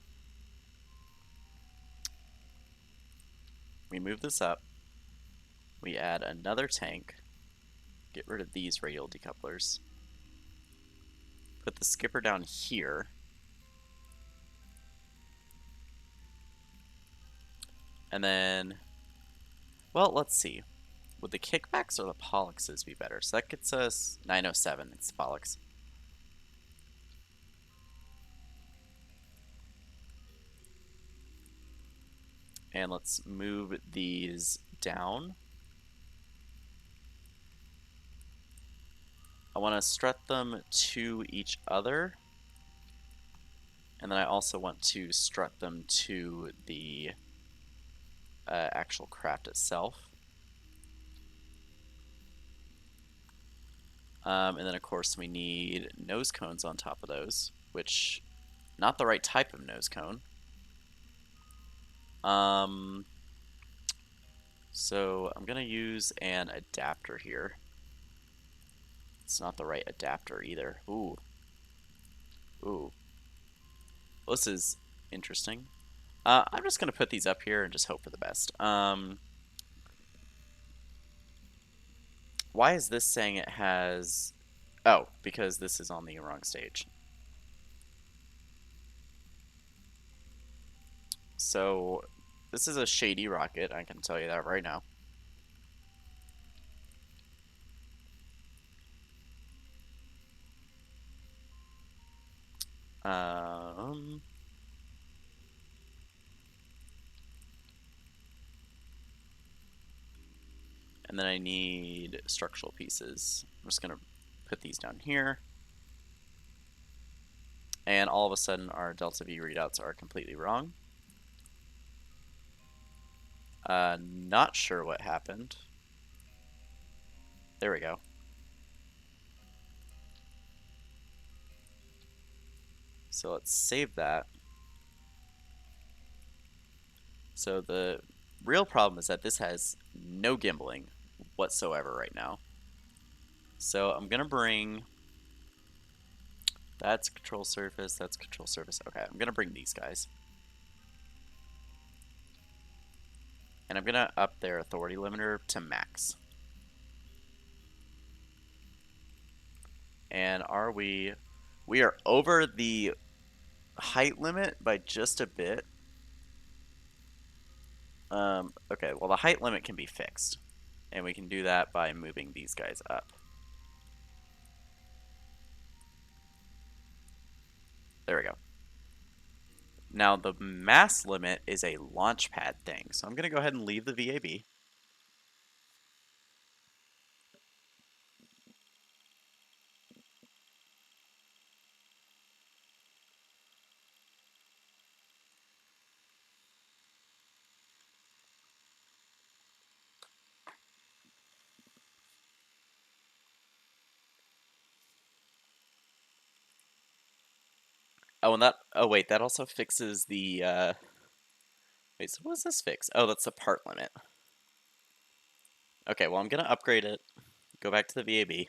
We move this up. We add another tank. Get rid of these radial decouplers. Put the skipper down here. And then, well, let's see. Would the kickbacks or the Polluxes be better? So that gets us 907. It's the Pollux. And let's move these down. I want to strut them to each other. And then I also want to strut them to the actual craft itself. And then, of course, we need nose cones on top of those, which, not the right type of nose cone. So I'm going to use an adapter here. It's not the right adapter either. Ooh. Ooh. Well, this is interesting. I'm just going to put these up here and just hope for the best. Why is this saying it has... Oh, because this is on the wrong stage. So, this is a shady rocket, I can tell you that right now. Um... And then I need structural pieces. I'm just going to put these down here. And all of a sudden, our delta V readouts are completely wrong. Not sure what happened. There we go. So let's save that. So the real problem is that this has no gimbaling whatsoever right now. So I'm going to bring... That's control surface, that's control surface. Okay, I'm going to bring these guys. And I'm going to up their authority limiter to max. And are we... We are over the height limit by just a bit. Okay, well the height limit can be fixed. And we can do that by moving these guys up. There we go. Now the mass limit is a launch pad thing. So I'm going to go ahead and leave the VAB. Oh, and that... Oh, wait, that also fixes the... Wait, so what does this fix? Oh, that's the part limit. Okay, well, I'm going to upgrade it. Go back to the VAB.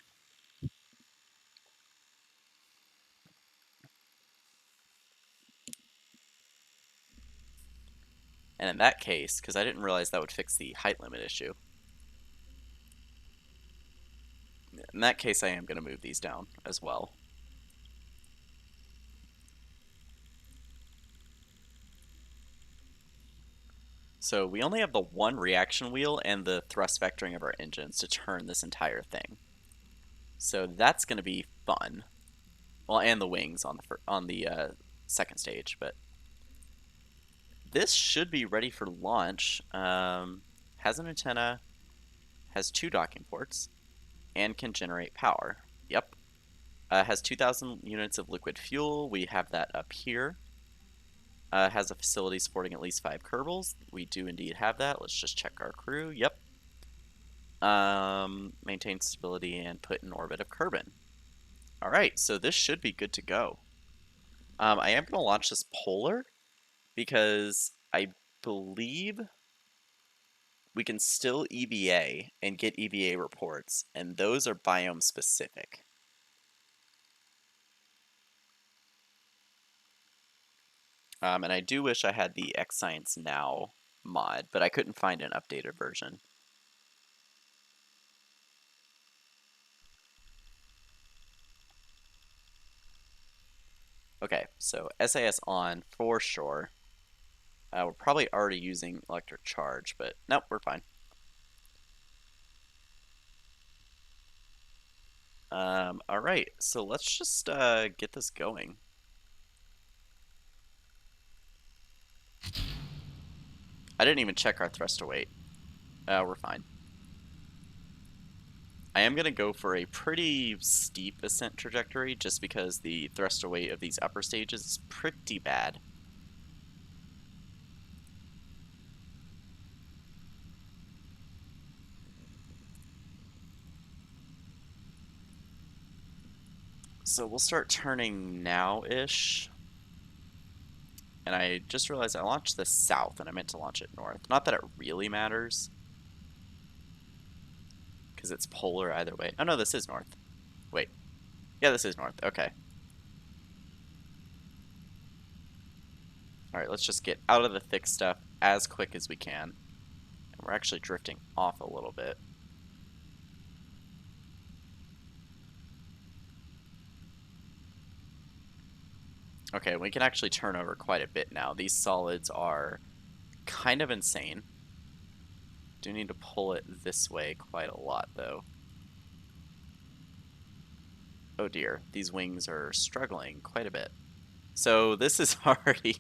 And in that case, because I didn't realize that would fix the height limit issue. In that case, I am going to move these down as well. So we only have the one reaction wheel and the thrust vectoring of our engines to turn this entire thing. So that's going to be fun. Well, and the wings on the second stage, but this should be ready for launch. Has an antenna, has 2 docking ports, and can generate power. Yep. Has 2,000 units of liquid fuel. We have that up here. Has a facility supporting at least 5 Kerbals. We do indeed have that. Let's just check our crew. Yep. Maintain stability and put in orbit of Kerbin. Alright, so this should be good to go. I am going to launch this polar because I believe we can still EVA and get EVA reports, and those are biome specific. And I do wish I had the X Science Now mod, but I couldn't find an updated version. Okay, so SAS on for sure. We're probably already using electric charge, but nope, we're fine. Alright, so let's just get this going. I didn't even check our thruster weight. We're fine. I am going to go for a pretty steep ascent trajectory just because the thruster weight of these upper stages is pretty bad. So we'll start turning now-ish. And I just realized I launched this south and I meant to launch it north. Not that it really matters, because it's polar either way. Oh no, this is north. Yeah, this is north. Okay. All right, let's just get out of the thick stuff as quick as we can. And we're actually drifting off a little bit. Okay, we can actually turn over quite a bit now. These solids are kind of insane. Do need to pull it this way quite a lot, though. Oh dear, these wings are struggling quite a bit. So this is already...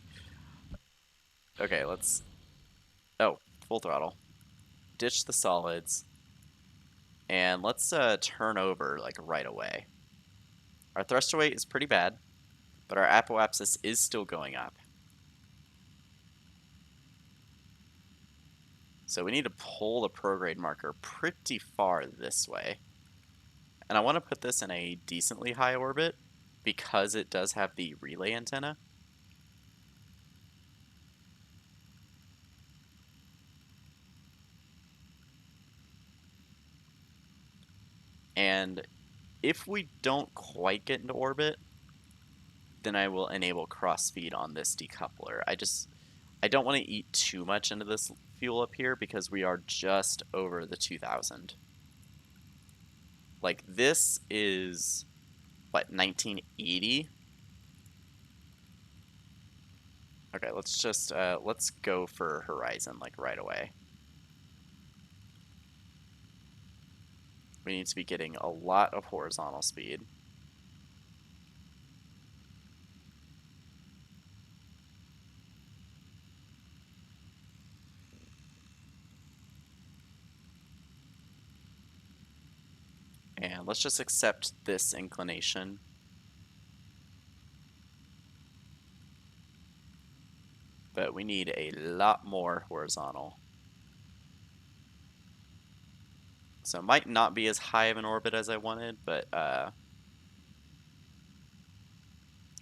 Okay, let's... Oh, full throttle. Ditch the solids. And let's turn over, like, right away. Our thruster weight is pretty bad, but our apoapsis is still going up. So we need to pull the prograde marker pretty far this way. And I want to put this in a decently high orbit because it does have the relay antenna. And if we don't quite get into orbit, then I will enable cross feed on this decoupler. I don't want to eat too much into this fuel up here because we are just over the 2000. Like this is what, 1980? Okay, let's just let's go for horizon like right away. We need to be getting a lot of horizontal speed. And let's just accept this inclination. But we need a lot more horizontal. So it might not be as high of an orbit as I wanted, but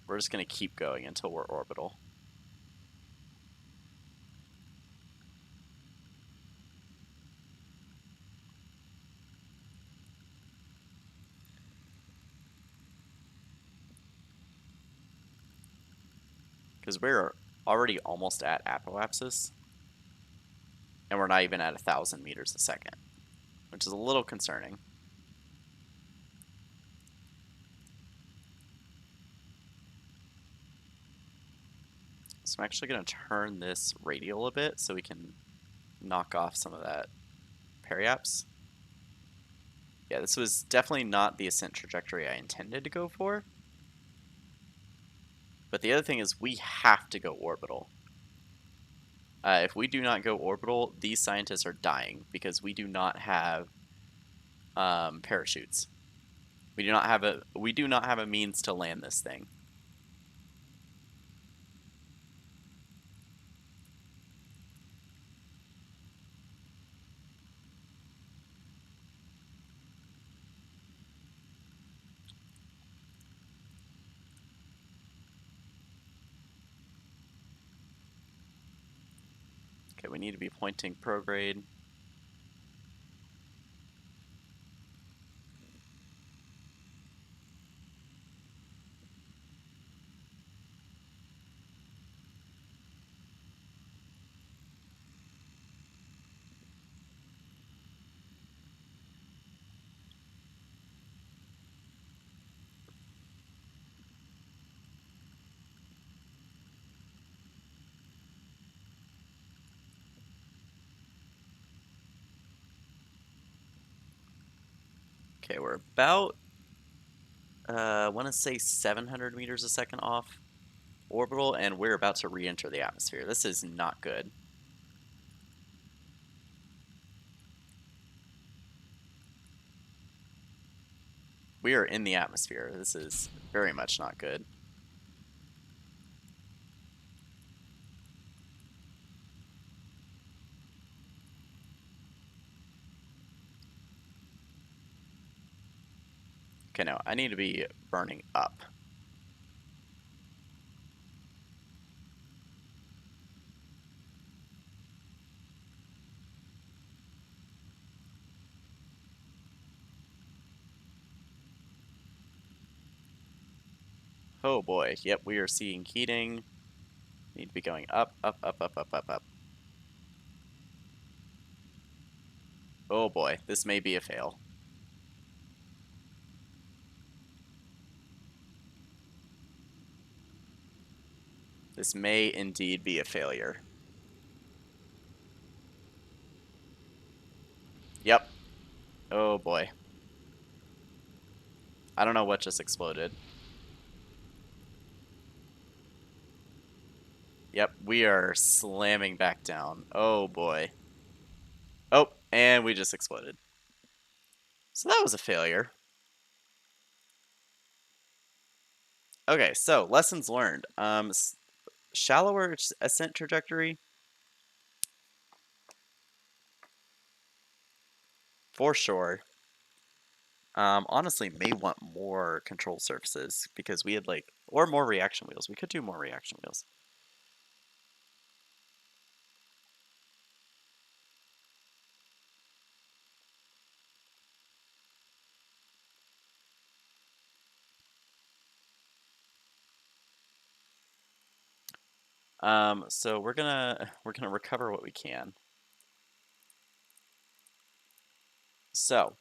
we're just going to keep going until we're orbital. Because we're already almost at apoapsis, and we're not even at 1,000 meters a second, which is a little concerning. So I'm actually going to turn this radial a bit so we can knock off some of that periaps. Yeah, this was definitely not the ascent trajectory I intended to go for. But the other thing is we have to go orbital. If we do not go orbital, these scientists are dying because we do not have parachutes. We do not have a means to land this thing. Okay, we need to be pointing prograde. Okay, we're about, I want to say 700 meters a second off orbital, and we're about to re-enter the atmosphere. This is not good. We are in the atmosphere. This is very much not good. Okay, no, I need to be burning up. Oh boy. Yep, we are seeing heating. Need to be going up, up, up, up, up, up, up. Oh boy, this may be a fail. This may indeed be a failure. Yep. Oh boy. I don't know what just exploded. Yep, we are slamming back down. Oh boy. Oh, and we just exploded. So that was a failure. Okay, so lessons learned. Shallower ascent trajectory for sure. Honestly, may want more control surfaces because we had like, or more reaction wheels. We could do more reaction wheels. So we're gonna recover what we can. So,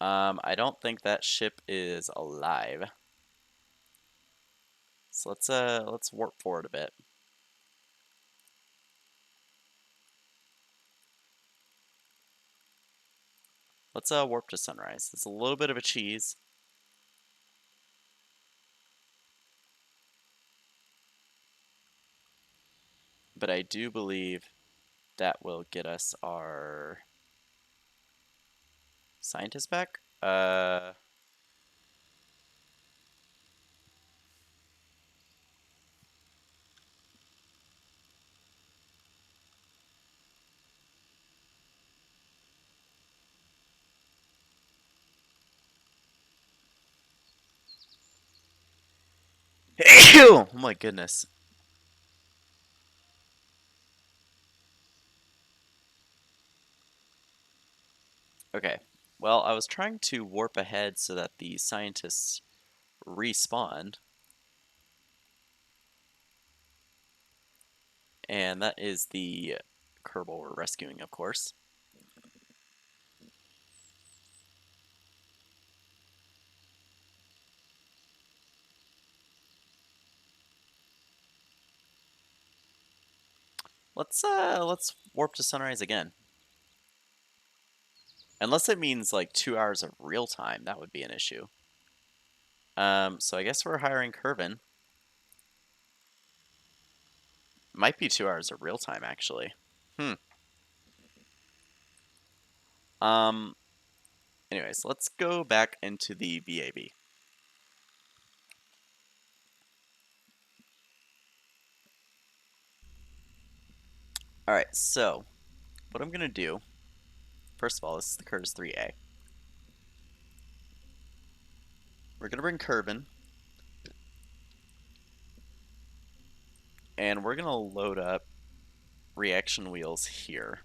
I don't think that ship is alive. So let's warp forward a bit. Let's warp to sunrise. It's a little bit of a cheese, but I do believe that will get us our scientist back. Oh my goodness. Okay. Well, I was trying to warp ahead so that the scientists respawned, and that is the Kerbal we're rescuing, of course. Let's warp to sunrise again. Unless it means like 2 hours of real time, that would be an issue. So I guess we're hiring Curvin. Might be 2 hours of real time actually. Hmm. Um. Anyways, let's go back into the VAB. All right. So what I'm gonna do, first of all, this is the Curtis 3A. We're gonna bring Curvin, and we're gonna load up reaction wheels here.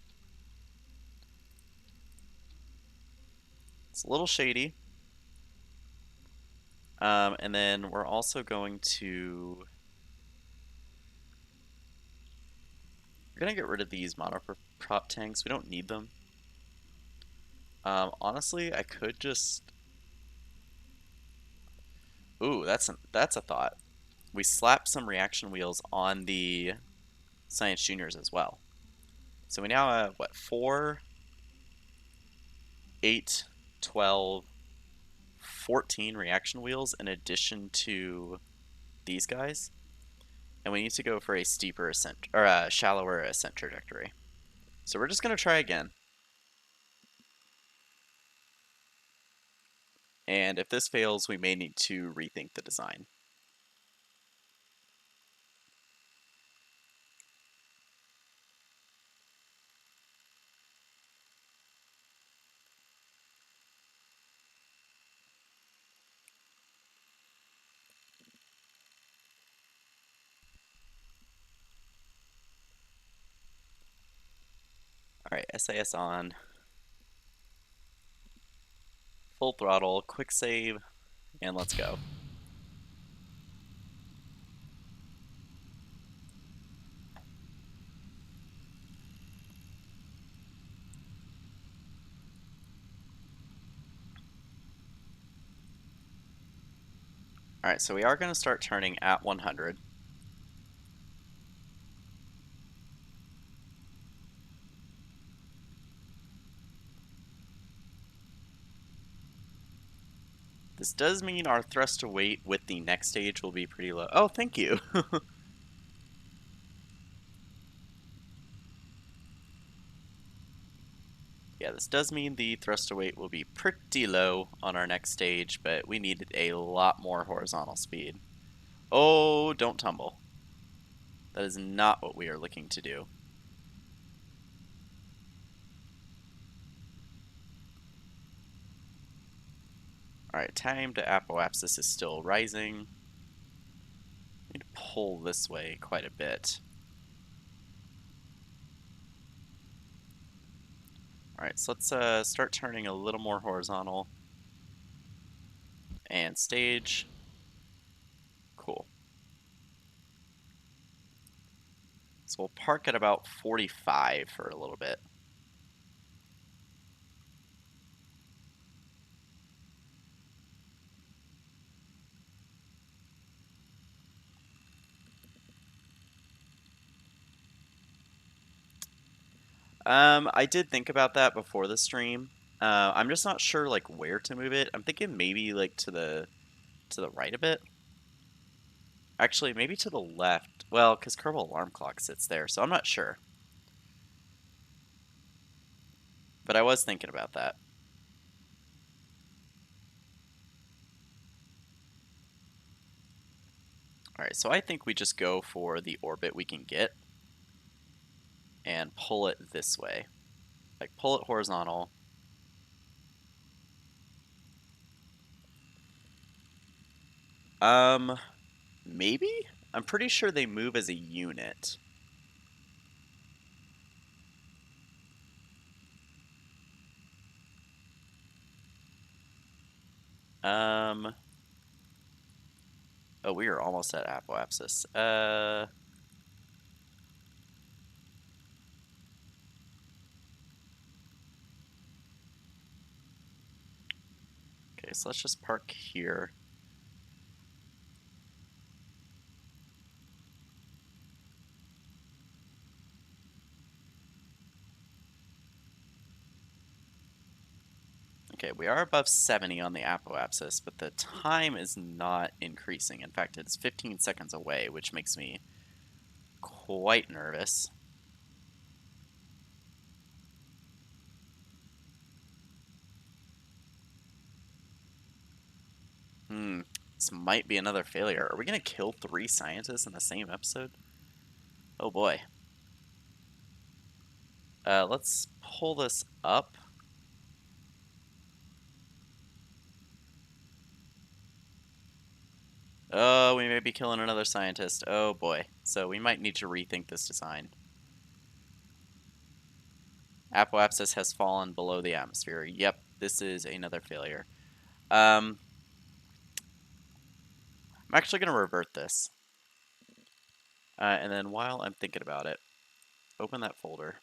It's a little shady. And then we're also going to we're gonna get rid of these monoprop tanks. We don't need them. Honestly, I could just ooh, that's a thought. We slap some reaction wheels on the Science Juniors as well. So we now have what 4, 8, 12, 14 reaction wheels in addition to these guys. And we need to go for a steeper ascent or a shallower ascent trajectory. So we're just gonna try again. And if this fails, we may need to rethink the design. All right, SAS on. Full throttle, quick save, and let's go. Alright, so we are going to start turning at 100. This does mean our thrust to weight with the next stage will be pretty low. Oh, thank you! Yeah, this does mean the thrust to weight will be pretty low on our next stage, but we needed a lot more horizontal speed. Oh, don't tumble. That is not what we are looking to do. Alright, time to apoapsis is still rising. Need to pull this way quite a bit. Alright, so let's start turning a little more horizontal. And stage. Cool. So we'll park at about 45 for a little bit. I did think about that before the stream. I'm just not sure like where to move it. I'm thinking maybe like to the right a bit. Actually, maybe to the left. Well, because Kerbal Alarm Clock sits there, so I'm not sure. But I was thinking about that. Alright, so I think we just go for the orbit we can get and pull it this way. Like, pull it horizontal. Um, maybe? I'm pretty sure they move as a unit. Um, oh, we are almost at apoapsis. Okay, so let's just park here. Okay, we are above 70 on the apoapsis, but the time is not increasing. In fact, it's 15 seconds away, which makes me quite nervous. This might be another failure. Are we going to kill 3 scientists in the same episode? Oh boy. Let's pull this up. Oh, we may be killing another scientist. Oh boy. So we might need to rethink this design. Apoapsis has fallen below the atmosphere. Yep, this is another failure. I'm actually going to revert this. And then while I'm thinking about it, open that folder.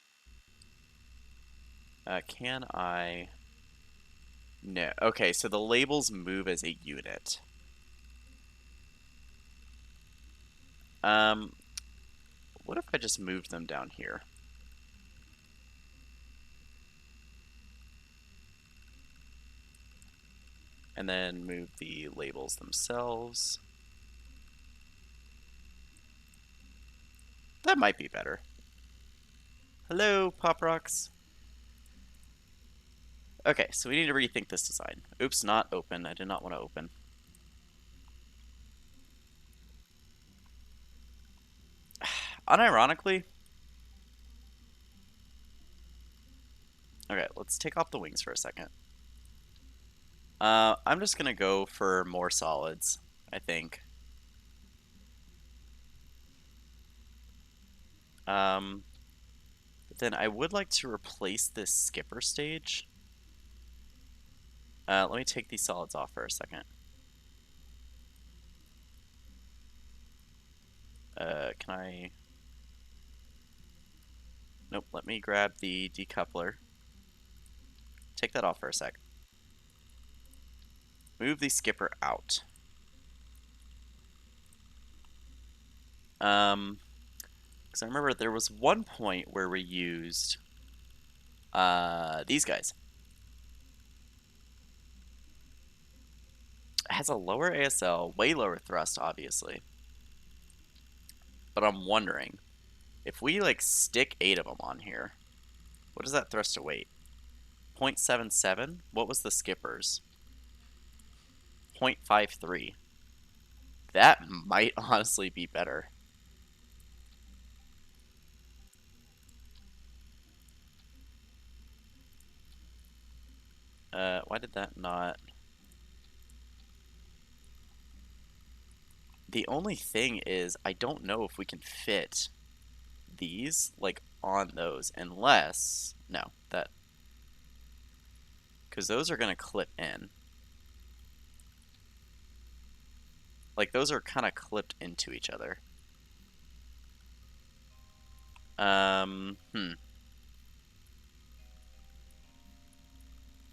Can I... No. Okay, so the labels move as a unit. Um, what if I just moved them down here? And then move the labels themselves. That might be better. Hello, Pop Rocks. Okay, so we need to rethink this design. Oops, not open. I did not want to open. Unironically... Okay, let's take off the wings for a second. I'm just going to go for more solids, I think. But then I would like to replace this skipper stage. Let me take these solids off for a second. Can I... Nope, let me grab the decoupler. Take that off for a sec. Move the skipper out. Because I remember there was one point where we used these guys. It has a lower ASL, way lower thrust, obviously. But I'm wondering, if we like stick 8 of them on here, what is that thrust to weight? 0.77? What was the skipper's? 0.53. That might honestly be better. Why did that not... The only thing is, I don't know if we can fit these, like, on those, unless... No, that... Because those are going to clip in. Like, those are kind of clipped into each other.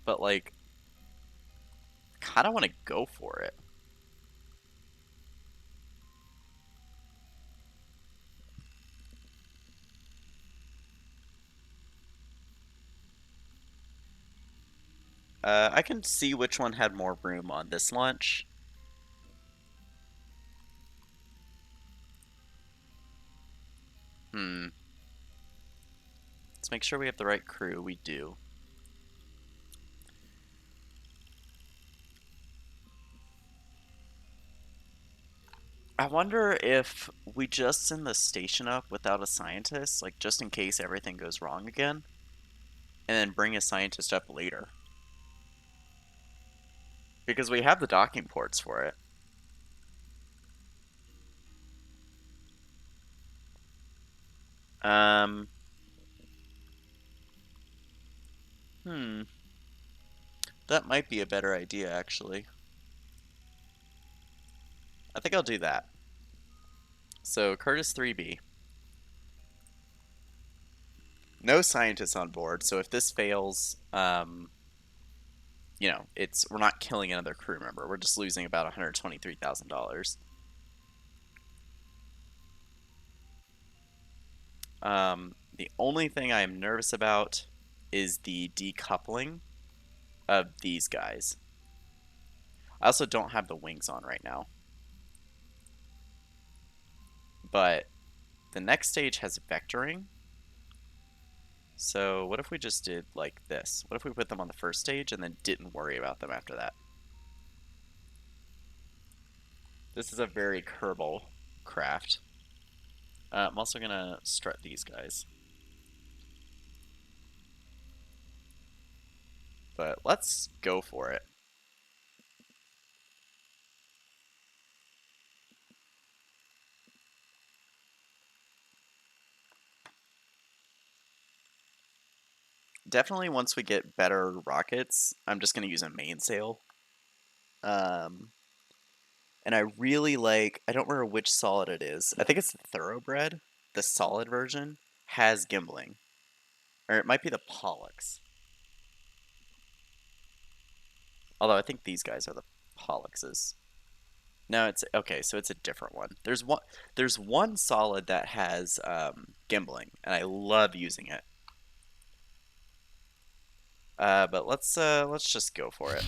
But, like, kind of want to go for it. I can see which one had more room on this launch. Let's make sure we have the right crew. We do. I wonder if we just send the station up without a scientist, like just in case everything goes wrong again, and then bring a scientist up later. Because we have the docking ports for it. That might be a better idea, actually. I think I'll do that. So, Curtis 3B. No scientists on board, so if this fails, you know, we're not killing another crew member. We're just losing about $123,000. The only thing I am nervous about is the decoupling of these guys. I also don't have the wings on right now. But the next stage has vectoring. So what if we just did like this? What if we put them on the first stage and then didn't worry about them after that? This is a very Kerbal craft. I'm also going to strut these guys. But let's go for it. Definitely once we get better rockets, I'm just going to use a mainsail. And I really like, I don't remember which solid it is. I think it's the Thoroughbred. The solid version has gimbaling. Or it might be the Parallax. Although I think these guys are the Parallaxes. No, it's okay. So it's a different one. There's one solid that has gimbaling, and I love using it. But let's just go for it.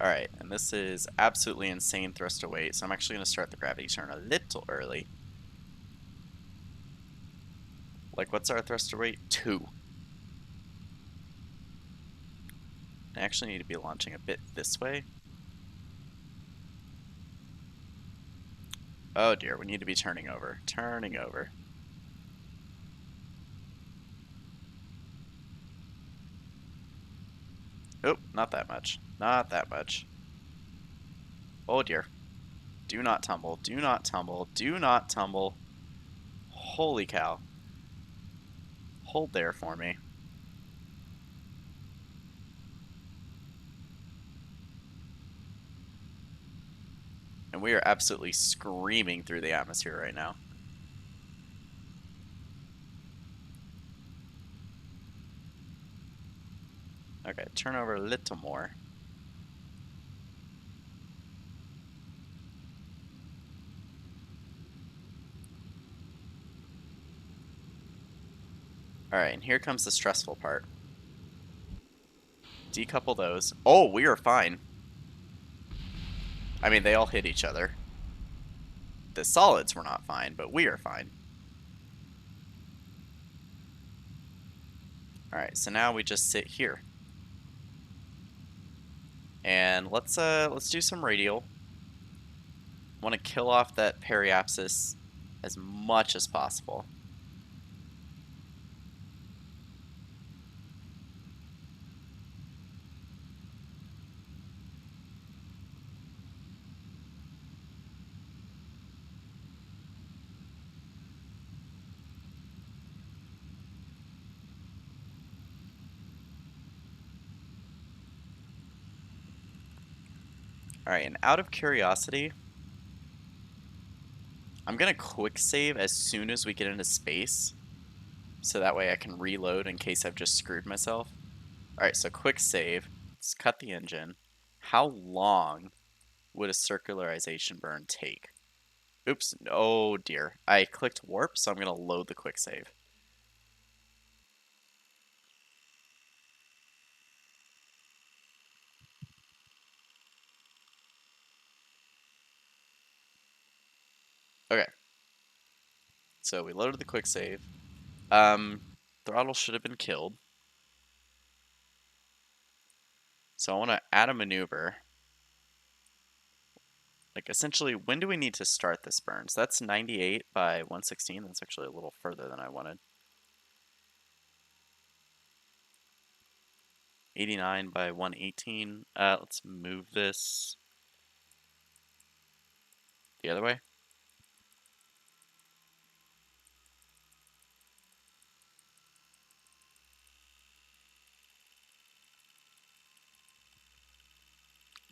All right, and this is absolutely insane thrust to weight. So I'm actually going to start the gravity turn a little early. Like, what's our thruster weight? 2. I actually need to be launching a bit this way. Oh dear, we need to be turning over. Turning over. Oh, not that much. Not that much. Oh dear. Do not tumble. Do not tumble. Do not tumble. Holy cow. Hold there for me. And we are absolutely screaming through the atmosphere right now. Okay, turn over a little more. Alright, and here comes the stressful part. Decouple those. Oh, we are fine. I mean, they all hit each other. The solids were not fine, but we are fine. Alright, so now we just sit here. And let's do some radial. Want to kill off that periapsis as much as possible. Alright, and out of curiosity, I'm going to quick save as soon as we get into space. So that way I can reload in case I've just screwed myself. Alright, so quick save. Let's cut the engine. How long would a circularization burn take? Oops, oh dear. I clicked warp, so I'm going to load the quick save. Okay. So we loaded the quick save. Throttle should have been killed. So I want to add a maneuver. Like essentially, when do we need to start this burn? So that's 98 by 116. That's actually a little further than I wanted. 89 by 118. Let's move this the other way.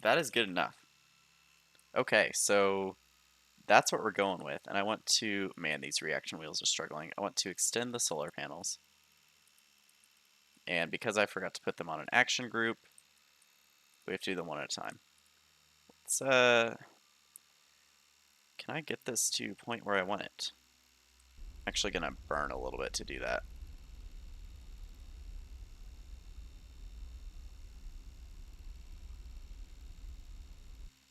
That is good enough. Okay, so that's what we're going with. And I want to, man, these reaction wheels are struggling. I want to extend the solar panels. And because I forgot to put them on an action group, we have to do them one at a time. Let's, can I get this to a point where I want it? I'm actually gonna burn a little bit to do that.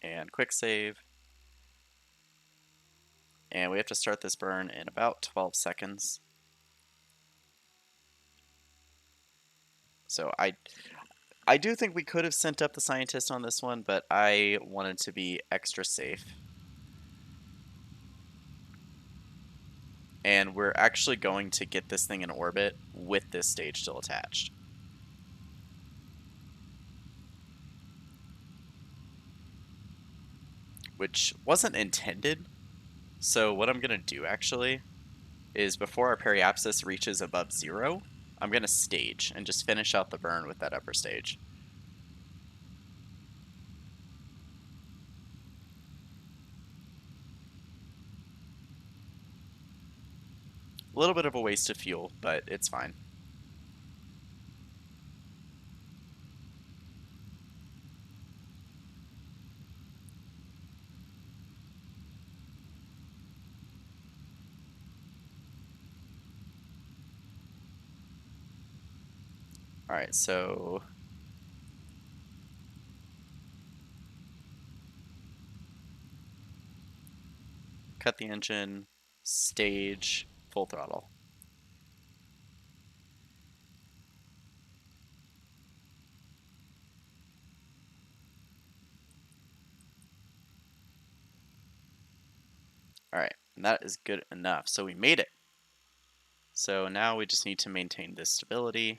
And quick save. And we have to start this burn in about 12 seconds. So I do think we could have sent up the scientist on this one, but I wanted to be extra safe. And we're actually going to get this thing in orbit with this stage still attached. Which wasn't intended. So what I'm going to do actually is before our periapsis reaches above 0, I'm going to stage and just finish out the burn with that upper stage. A little bit of a waste of fuel, but it's fine. Alright, so cut the engine, stage, full throttle. Alright, and that is good enough. So we made it. So now we just need to maintain this stability.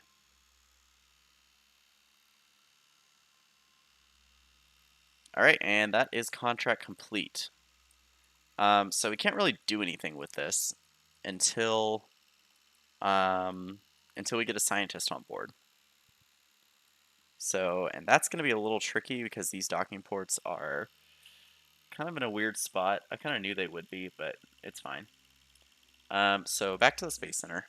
Alright, and that is contract complete. So we can't really do anything with this until we get a scientist on board. So, and that's going to be a little tricky because these docking ports are kind of in a weird spot. I kind of knew they would be, but it's fine. So back to the Space Center.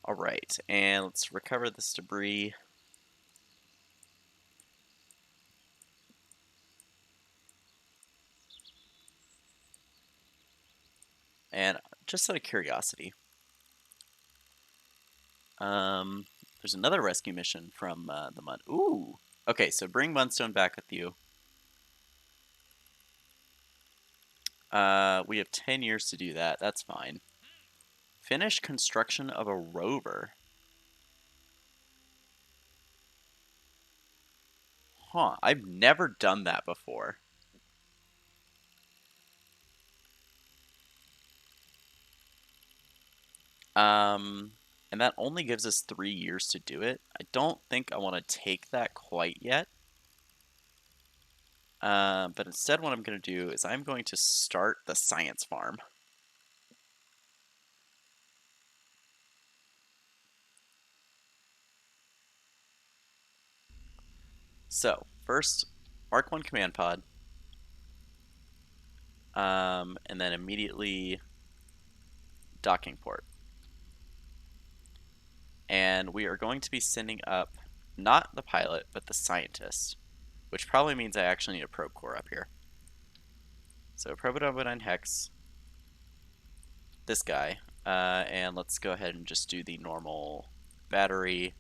All right, and let's recover this debris. And just out of curiosity, there's another rescue mission from the Mud. Ooh. Okay, so bring Munstone back with you. We have 10 years to do that. That's fine. Finish construction of a rover. Huh, I've never done that before. And that only gives us 3 years to do it. I don't think I want to take that quite yet. But instead what I'm going to do is I'm going to start the science farm. So, first, Mark 1 command pod. And then immediately docking port. And we are going to be sending up not the pilot, but the scientist, which probably means I actually need a probe core up here. So probe-9 hex, this guy, and let's go ahead and just do the normal battery,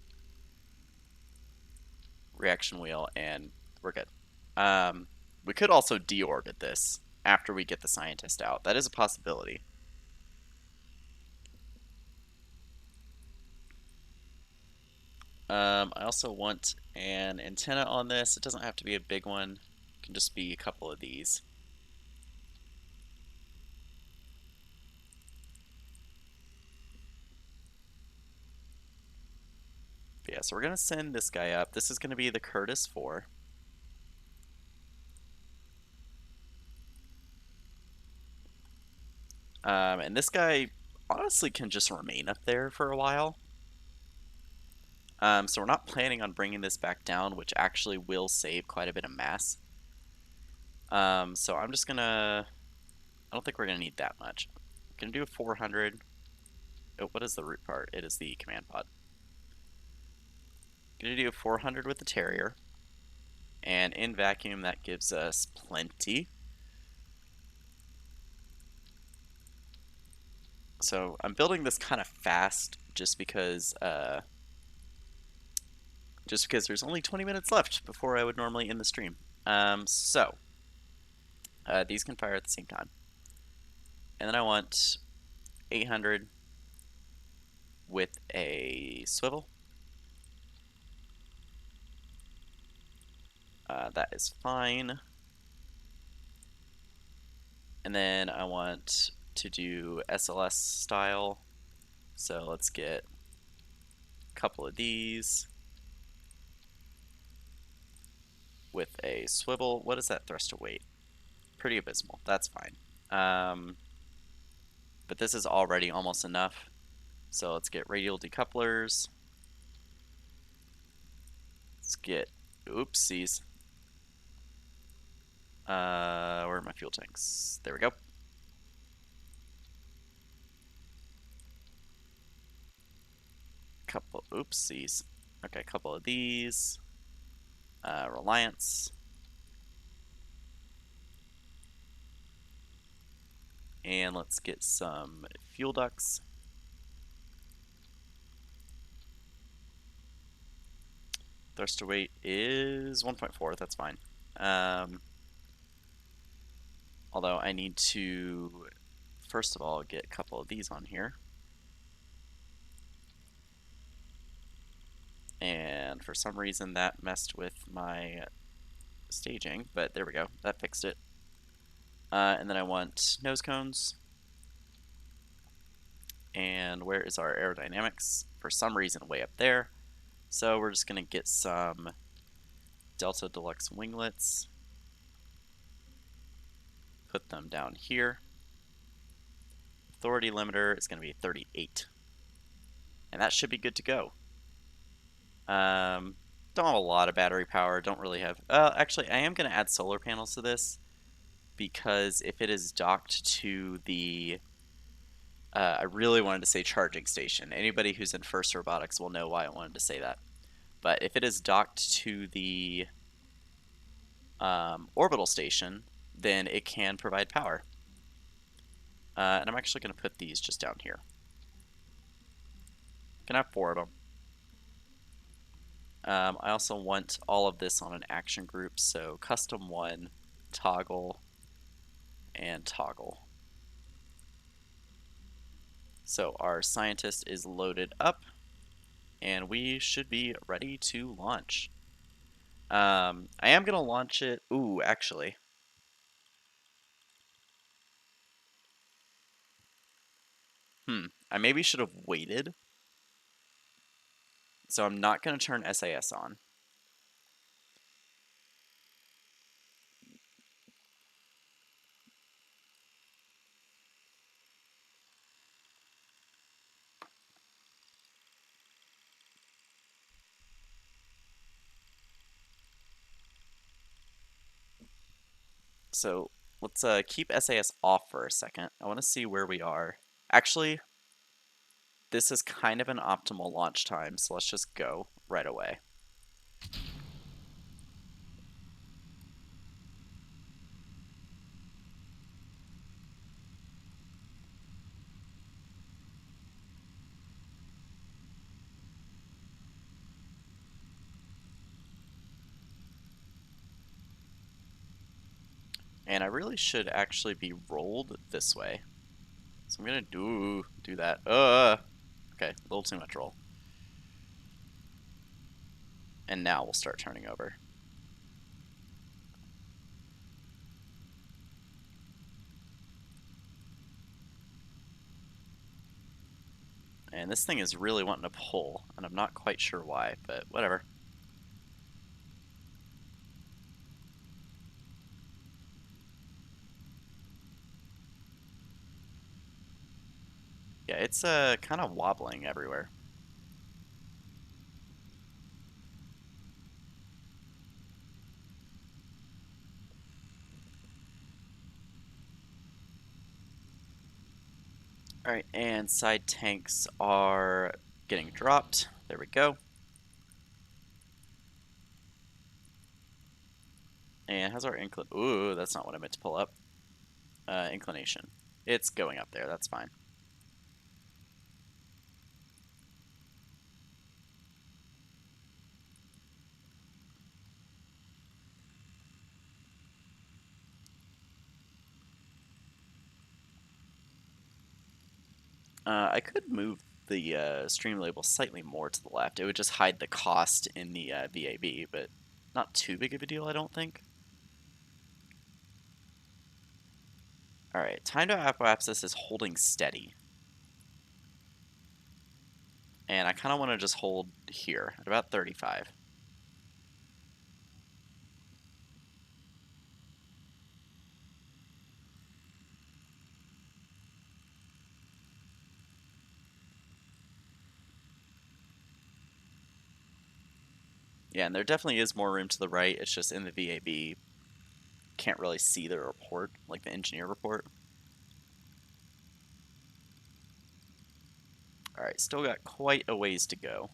reaction wheel, and we're good. We could also deorbit this after we get the scientist out. That is a possibility. I also want an antenna on this. It doesn't have to be a big one. It can just be a couple of these. But yeah, so we're going to send this guy up. This is going to be the Curtis 4. And this guy honestly can just remain up there for a while. So we're not planning on bringing this back down, which actually will save quite a bit of mass. So I'm just gonna, I don't think we're gonna need that much. I'm gonna do a 400. Oh, what is the root part? It is the command pod. Gonna do a 400 with the Terrier. And in vacuum, that gives us plenty. So I'm building this kind of fast just because there's only 20 minutes left before I would normally end the stream. These can fire at the same time. And then I want 800 with a swivel. That is fine. And then I want to do SLS style. So let's get a couple of these with a swivel. What is that thrust to weight? Pretty abysmal. That's fine. But this is already almost enough. So let's get radial decouplers. Let's get, oopsies. Where are my fuel tanks? There we go. Couple, oopsies. Okay, a couple of these. Reliance. And let's get some fuel ducts. Thruster weight is 1.4, that's fine. Although I need to, first of all, get a couple of these on here. and for some reason that messed with my staging, but there we go, that fixed it. And then I want nose cones. And where is our aerodynamics? For some reason, way up there. So we're just going to get some Delta Deluxe winglets. Put them down here. Authority limiter is going to be 38. And that should be good to go. Don't have a lot of battery power. Don't really have... actually, I am going to add solar panels to this. Because if it is docked to the... I really wanted to say charging station. Anybody who's in FIRST Robotics will know why I wanted to say that. But if it is docked to the orbital station, then it can provide power. And I'm actually going to put these just down here. Can have 4 of them. I also want all of this on an action group, so custom 1, toggle, and toggle. So our scientist is loaded up, and we should be ready to launch. I am going to launch it... Ooh, actually. I maybe should have waited. So I'm not going to turn SAS on. So let's keep SAS off for a second. I want to see where we are. Actually, this is kind of an optimal launch time, so let's just go right away. And I really should actually be rolled this way. So I'm going to do that. Okay, a little too much roll. And now we'll start turning over. And this thing is really wanting to pull, and I'm not quite sure why, but whatever. Yeah, it's kind of wobbling everywhere. Alright, and side tanks are getting dropped. There we go. And how's our inclination? Ooh, that's not what I meant to pull up. Inclination. It's going up there, that's fine. I could move the stream label slightly more to the left. It would just hide the cost in the VAB, but not too big of a deal, I don't think. Alright, time to apoapsis is holding steady. And I kind of want to just hold here at about 35. Yeah, and there definitely is more room to the right. It's just in the VAB, can't really see the report, like the engineer report. Alright, still got quite a ways to go.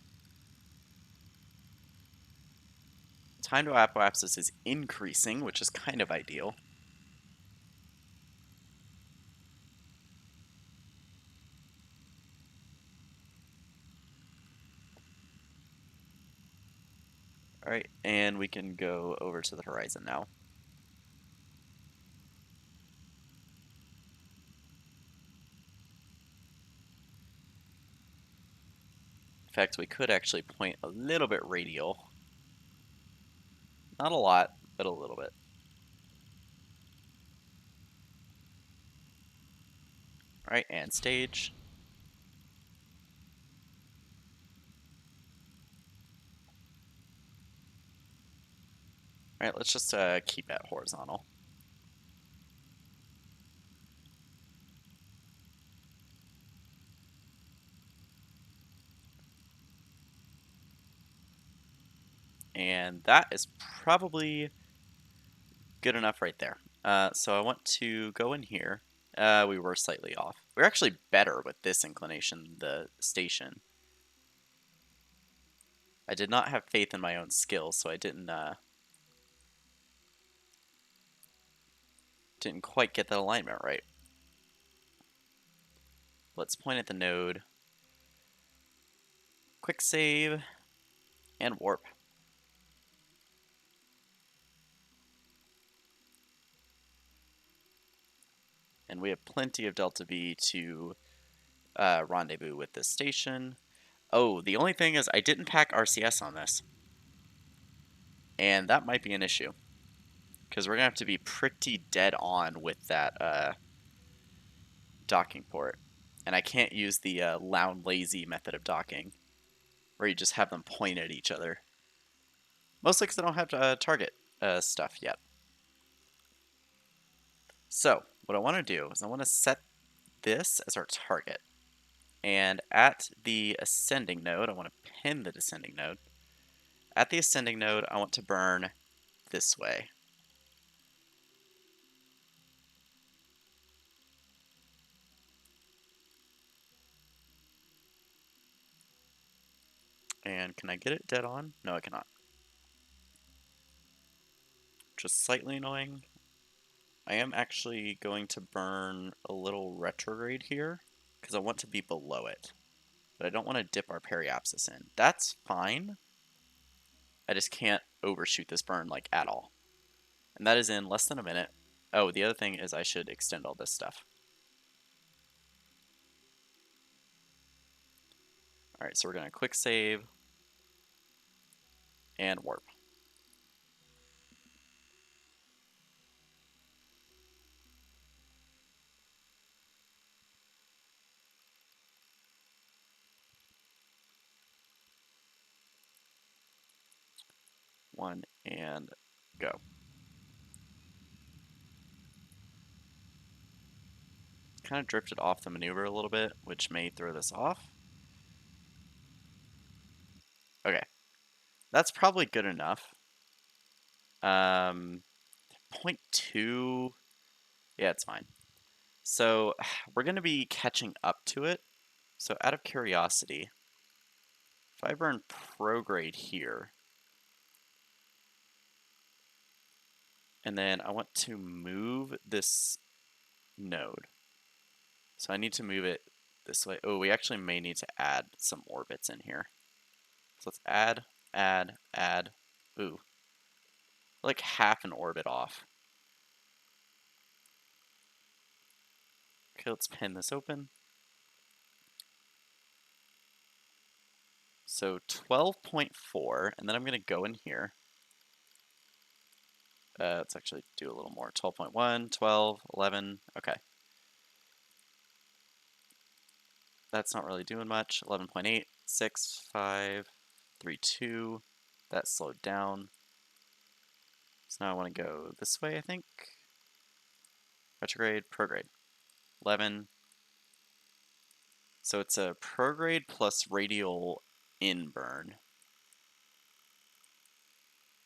Time to apoapsis is increasing, which is kind of ideal. Alright, and we can go over to the horizon now. In fact, we could actually point a little bit radial. Not a lot, but a little bit. All right, and stage. All right, let's just keep that horizontal. And that is probably good enough right there. So I want to go in here. We were slightly off. We're actually better with this inclination than the station. I did not have faith in my own skills, so I didn't quite get that alignment right. Let's point at the node, quick save, and warp. And we have plenty of delta V to rendezvous with this station. Oh, the only thing is I didn't pack RCS on this. And that might be an issue. Because we're going to have to be pretty dead on with that docking port. And I can't use the loud lazy method of docking, where you just have them point at each other. Mostly because I don't have target stuff yet. So, what I want to do is I want to set this as our target. And at the ascending node, I want to pin the descending node. At the ascending node, I want to burn this way. And can I get it dead on? No, I cannot. Just slightly annoying. I am actually going to burn a little retrograde here, because I want to be below it. But I don't want to dip our periapsis in. That's fine. I just can't overshoot this burn, like, at all. And that is in less than a minute. Oh, the other thing is I should extend all this stuff. Alright, so we're going to quick save and warp. One, and go. Kind of drifted off the maneuver a little bit, which may throw this off. Okay, that's probably good enough. 0.2, yeah, it's fine. So we're going to be catching up to it. So out of curiosity, if I burn prograde here, and then I want to move this node. So I need to move it this way. Oh, we actually may need to add some orbits in here. So let's add. Ooh, like half an orbit off. Okay, let's pin this open. So 12.4, and then I'm going to go in here. Let's actually do a little more. 12.1, 12, 11, okay. That's not really doing much. 11.8, 6, 5, 3, 2. That slowed down. So now I want to go this way, I think. Retrograde, prograde. 11. So it's a prograde plus radial inburn.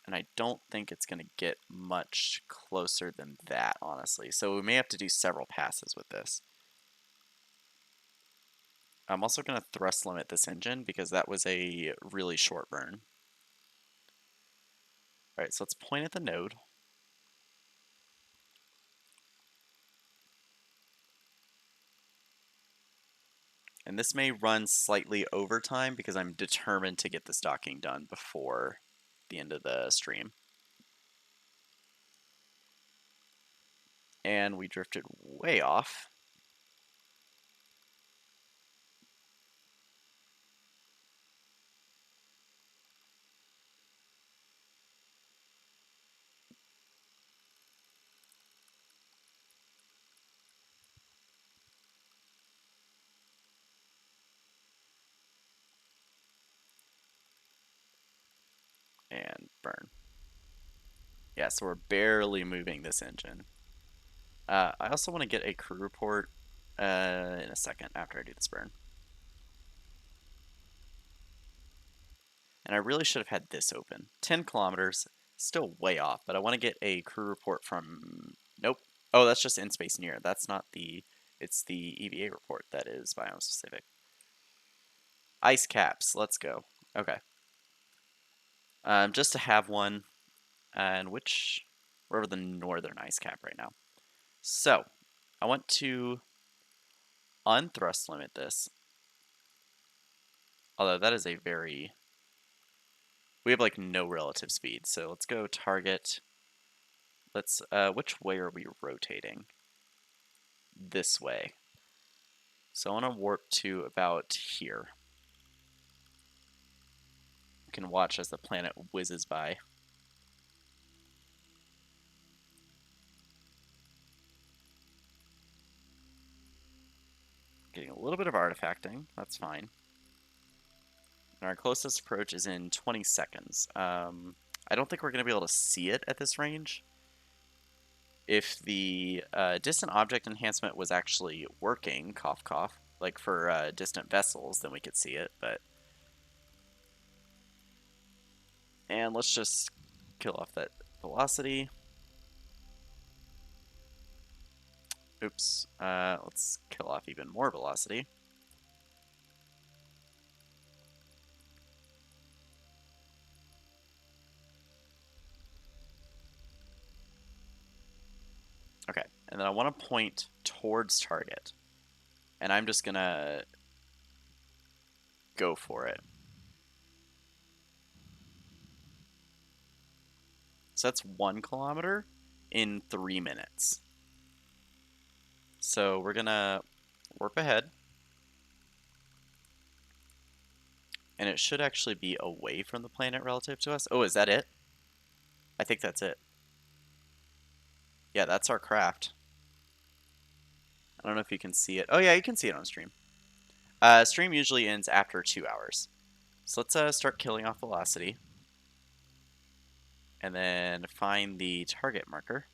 And I don't think it's going to get much closer than that, honestly. So we may have to do several passes with this. I'm also going to thrust limit this engine because that was a really short burn. Alright, so let's point at the node. And this may run slightly over time because I'm determined to get this docking done before the end of the stream. And we drifted way off. and burn. Yeah, so we're barely moving this engine. I also want to get a crew report in a second after I do this burn. And I really should have had this open. 10 kilometers, still way off, but I want to get a crew report from... Nope. Oh, that's just in space near. That's not the... It's the EVA report that is biome specific. Ice caps, let's go. Okay. Just to have one, and which... We're over the northern ice cap right now. So, I want to unthrust limit this. Although that is a very... We have like no relative speed, so let's go target. Let's, which way are we rotating? This way. So I want to warp to about here. You can watch as the planet whizzes by. Getting a little bit of artifacting, that's fine. And our closest approach is in 20 seconds. I don't think we're going to be able to see it at this range. If the distant object enhancement was actually working, cough cough, like for distant vessels, then we could see it, but... And let's just kill off that velocity. Oops. Let's kill off even more velocity. Okay, and then I want to point towards target. And I'm just going to go for it. So that's 1 kilometer in 3 minutes. So we're going to warp ahead. And it should actually be away from the planet relative to us. Oh, is that it? I think that's it. Yeah, that's our craft. I don't know if you can see it. Oh yeah, you can see it on stream. Stream usually ends after 2 hours. So let's start killing off velocity. And then find the target marker.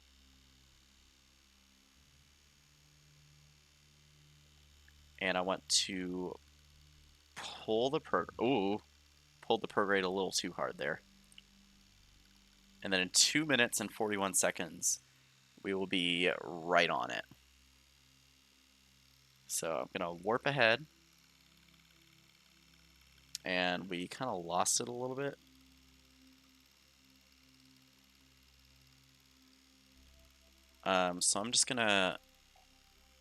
And I want to pull the pulled the prograde a little too hard there. And then in 2 minutes and 41 seconds, we will be right on it. So I'm going to warp ahead. And we kind of lost it a little bit. So I'm just going to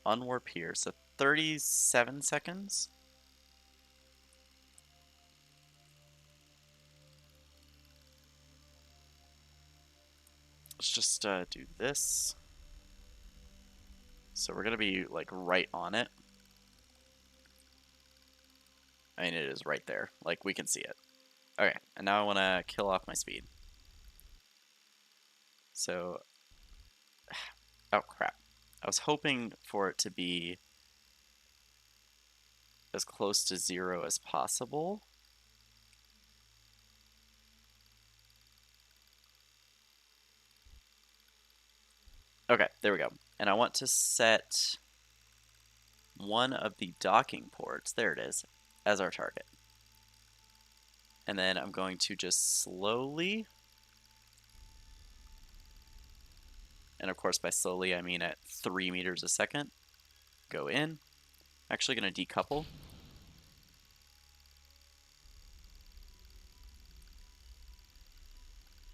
unwarp here. So 37 seconds. Let's just do this. So we're going to be like right on it. I mean, it is right there. Like, we can see it. Okay, and now I want to kill off my speed. So, oh crap. I was hoping for it to be as close to 0 as possible. Okay, there we go. And I want to set one of the docking ports, there it is, as our target. And then I'm going to just slowly, and of course by slowly I mean at 3 meters a second, go in. I'm actually going to decouple.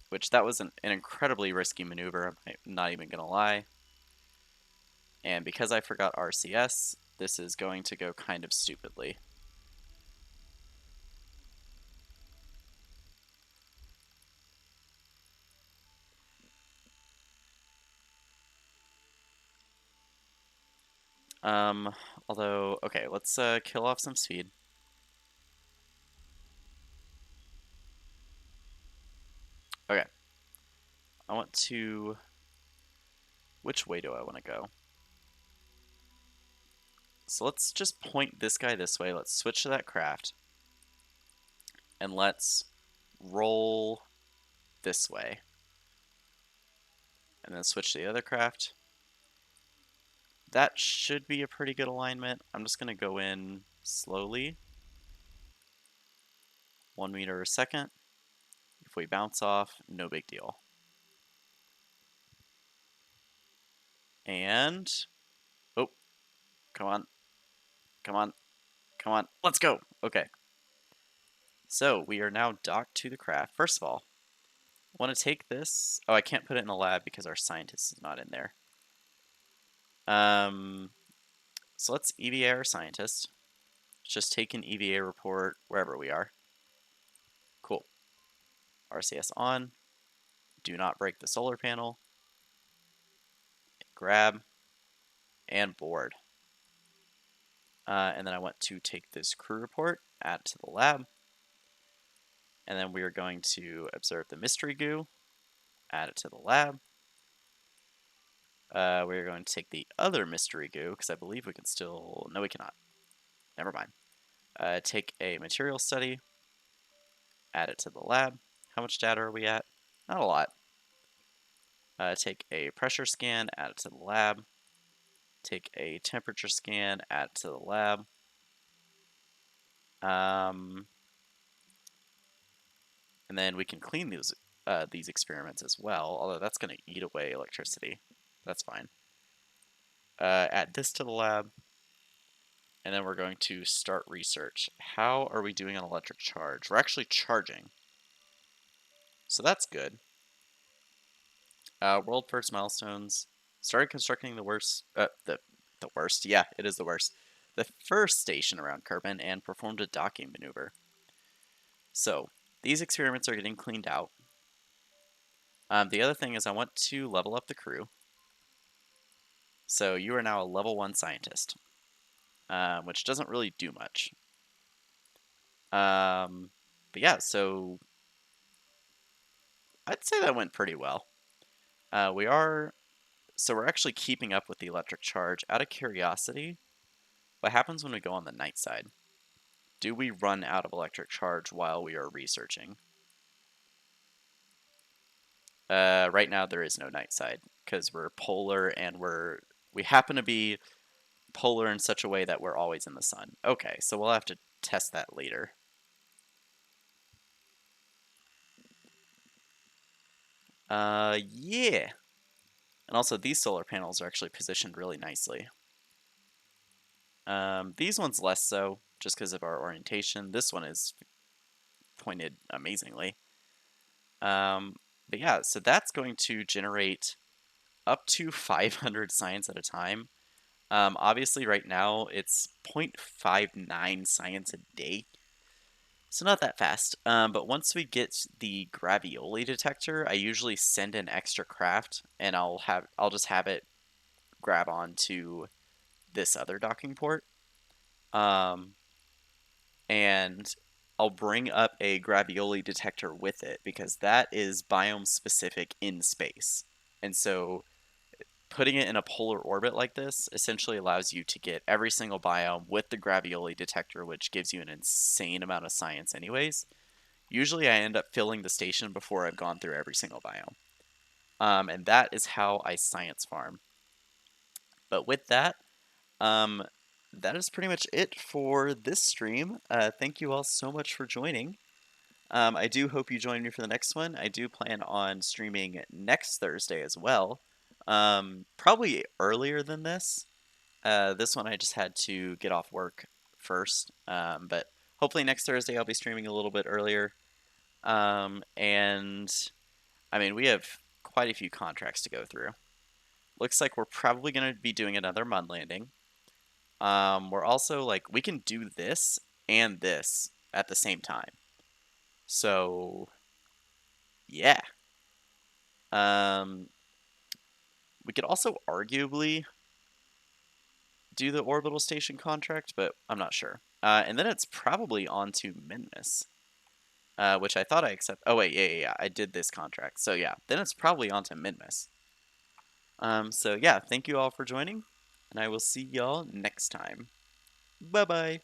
Which that was an incredibly risky maneuver, I'm not even going to lie. And because I forgot RCS, this is going to go kind of stupidly. Although, okay, let's kill off some speed. Okay. I want to... Which way do I want to go? So let's just point this guy this way. Let's switch to that craft. And let's roll this way. And then switch to the other craft. That should be a pretty good alignment. I'm just going to go in slowly. 1 meter a second. If we bounce off, no big deal. And, oh, come on, come on, come on, let's go. Okay. So we are now docked to the craft. First of all, I want to take this. Oh, I can't put it in the lab because our scientist is not in there. So let's EVA our scientist. Just take an EVA report wherever we are. Cool. RCS on. Do not break the solar panel. Grab. And board. And then I want to take this crew report, add it to the lab. And then we are going to observe the mystery goo, add it to the lab. We're going to take the other mystery goo, because I believe we can still... No, we cannot. Never mind. Take a material study, add it to the lab. How much data are we at? Not a lot. Take a pressure scan, add it to the lab. Take a temperature scan, add it to the lab. And then we can clean these experiments as well, although that's going to eat away electricity. That's fine. Add this to the lab, and then we're going to start research. How are we doing on electric charge? We're actually charging, so that's good. World first milestones. Started constructing the worst, the worst, yeah, it is the worst. The first station around Kerbal and performed a docking maneuver. So, these experiments are getting cleaned out. The other thing is I want to level up the crew. So you are now a level 1 scientist, which doesn't really do much. But yeah, so I'd say that went pretty well. We're actually keeping up with the electric charge. Out of curiosity, what happens when we go on the night side? Do we run out of electric charge while we are researching? Right now there is no night side because we're polar and we happen to be polar in such a way that we're always in the sun. Okay, so we'll have to test that later. Yeah. And also these solar panels are actually positioned really nicely. These ones less so, just because of our orientation. This one is pointed amazingly. But yeah, so that's going to generate up to 500 science at a time. Obviously right now it's 0.59 science a day. So not that fast. But once we get the gravioli detector, I usually send an extra craft and I'll just have it grab onto this other docking port. And I'll bring up a gravioli detector with it because that is biome specific in space. And so putting it in a polar orbit like this essentially allows you to get every single biome with the gravioli detector, which gives you an insane amount of science anyways. Usually I end up filling the station before I've gone through every single biome. And that is how I science farm. But with that, that is pretty much it for this stream. Thank you all so much for joining. I do hope you join me for the next one. I do plan on streaming next Thursday as well. Probably earlier than this. This one I just had to get off work first. But hopefully next Thursday I'll be streaming a little bit earlier. And I mean, we have quite a few contracts to go through. Looks like we're probably going to be doing another Mun landing. We're also like, we can do this and this at the same time. So, yeah. We could also arguably do the orbital station contract, but I'm not sure. And then it's probably on to Minmus, which I thought I accept. Oh wait, yeah, I did this contract. So yeah, then it's probably on to Minmus. So yeah, thank you all for joining, and I will see y'all next time. Bye-bye.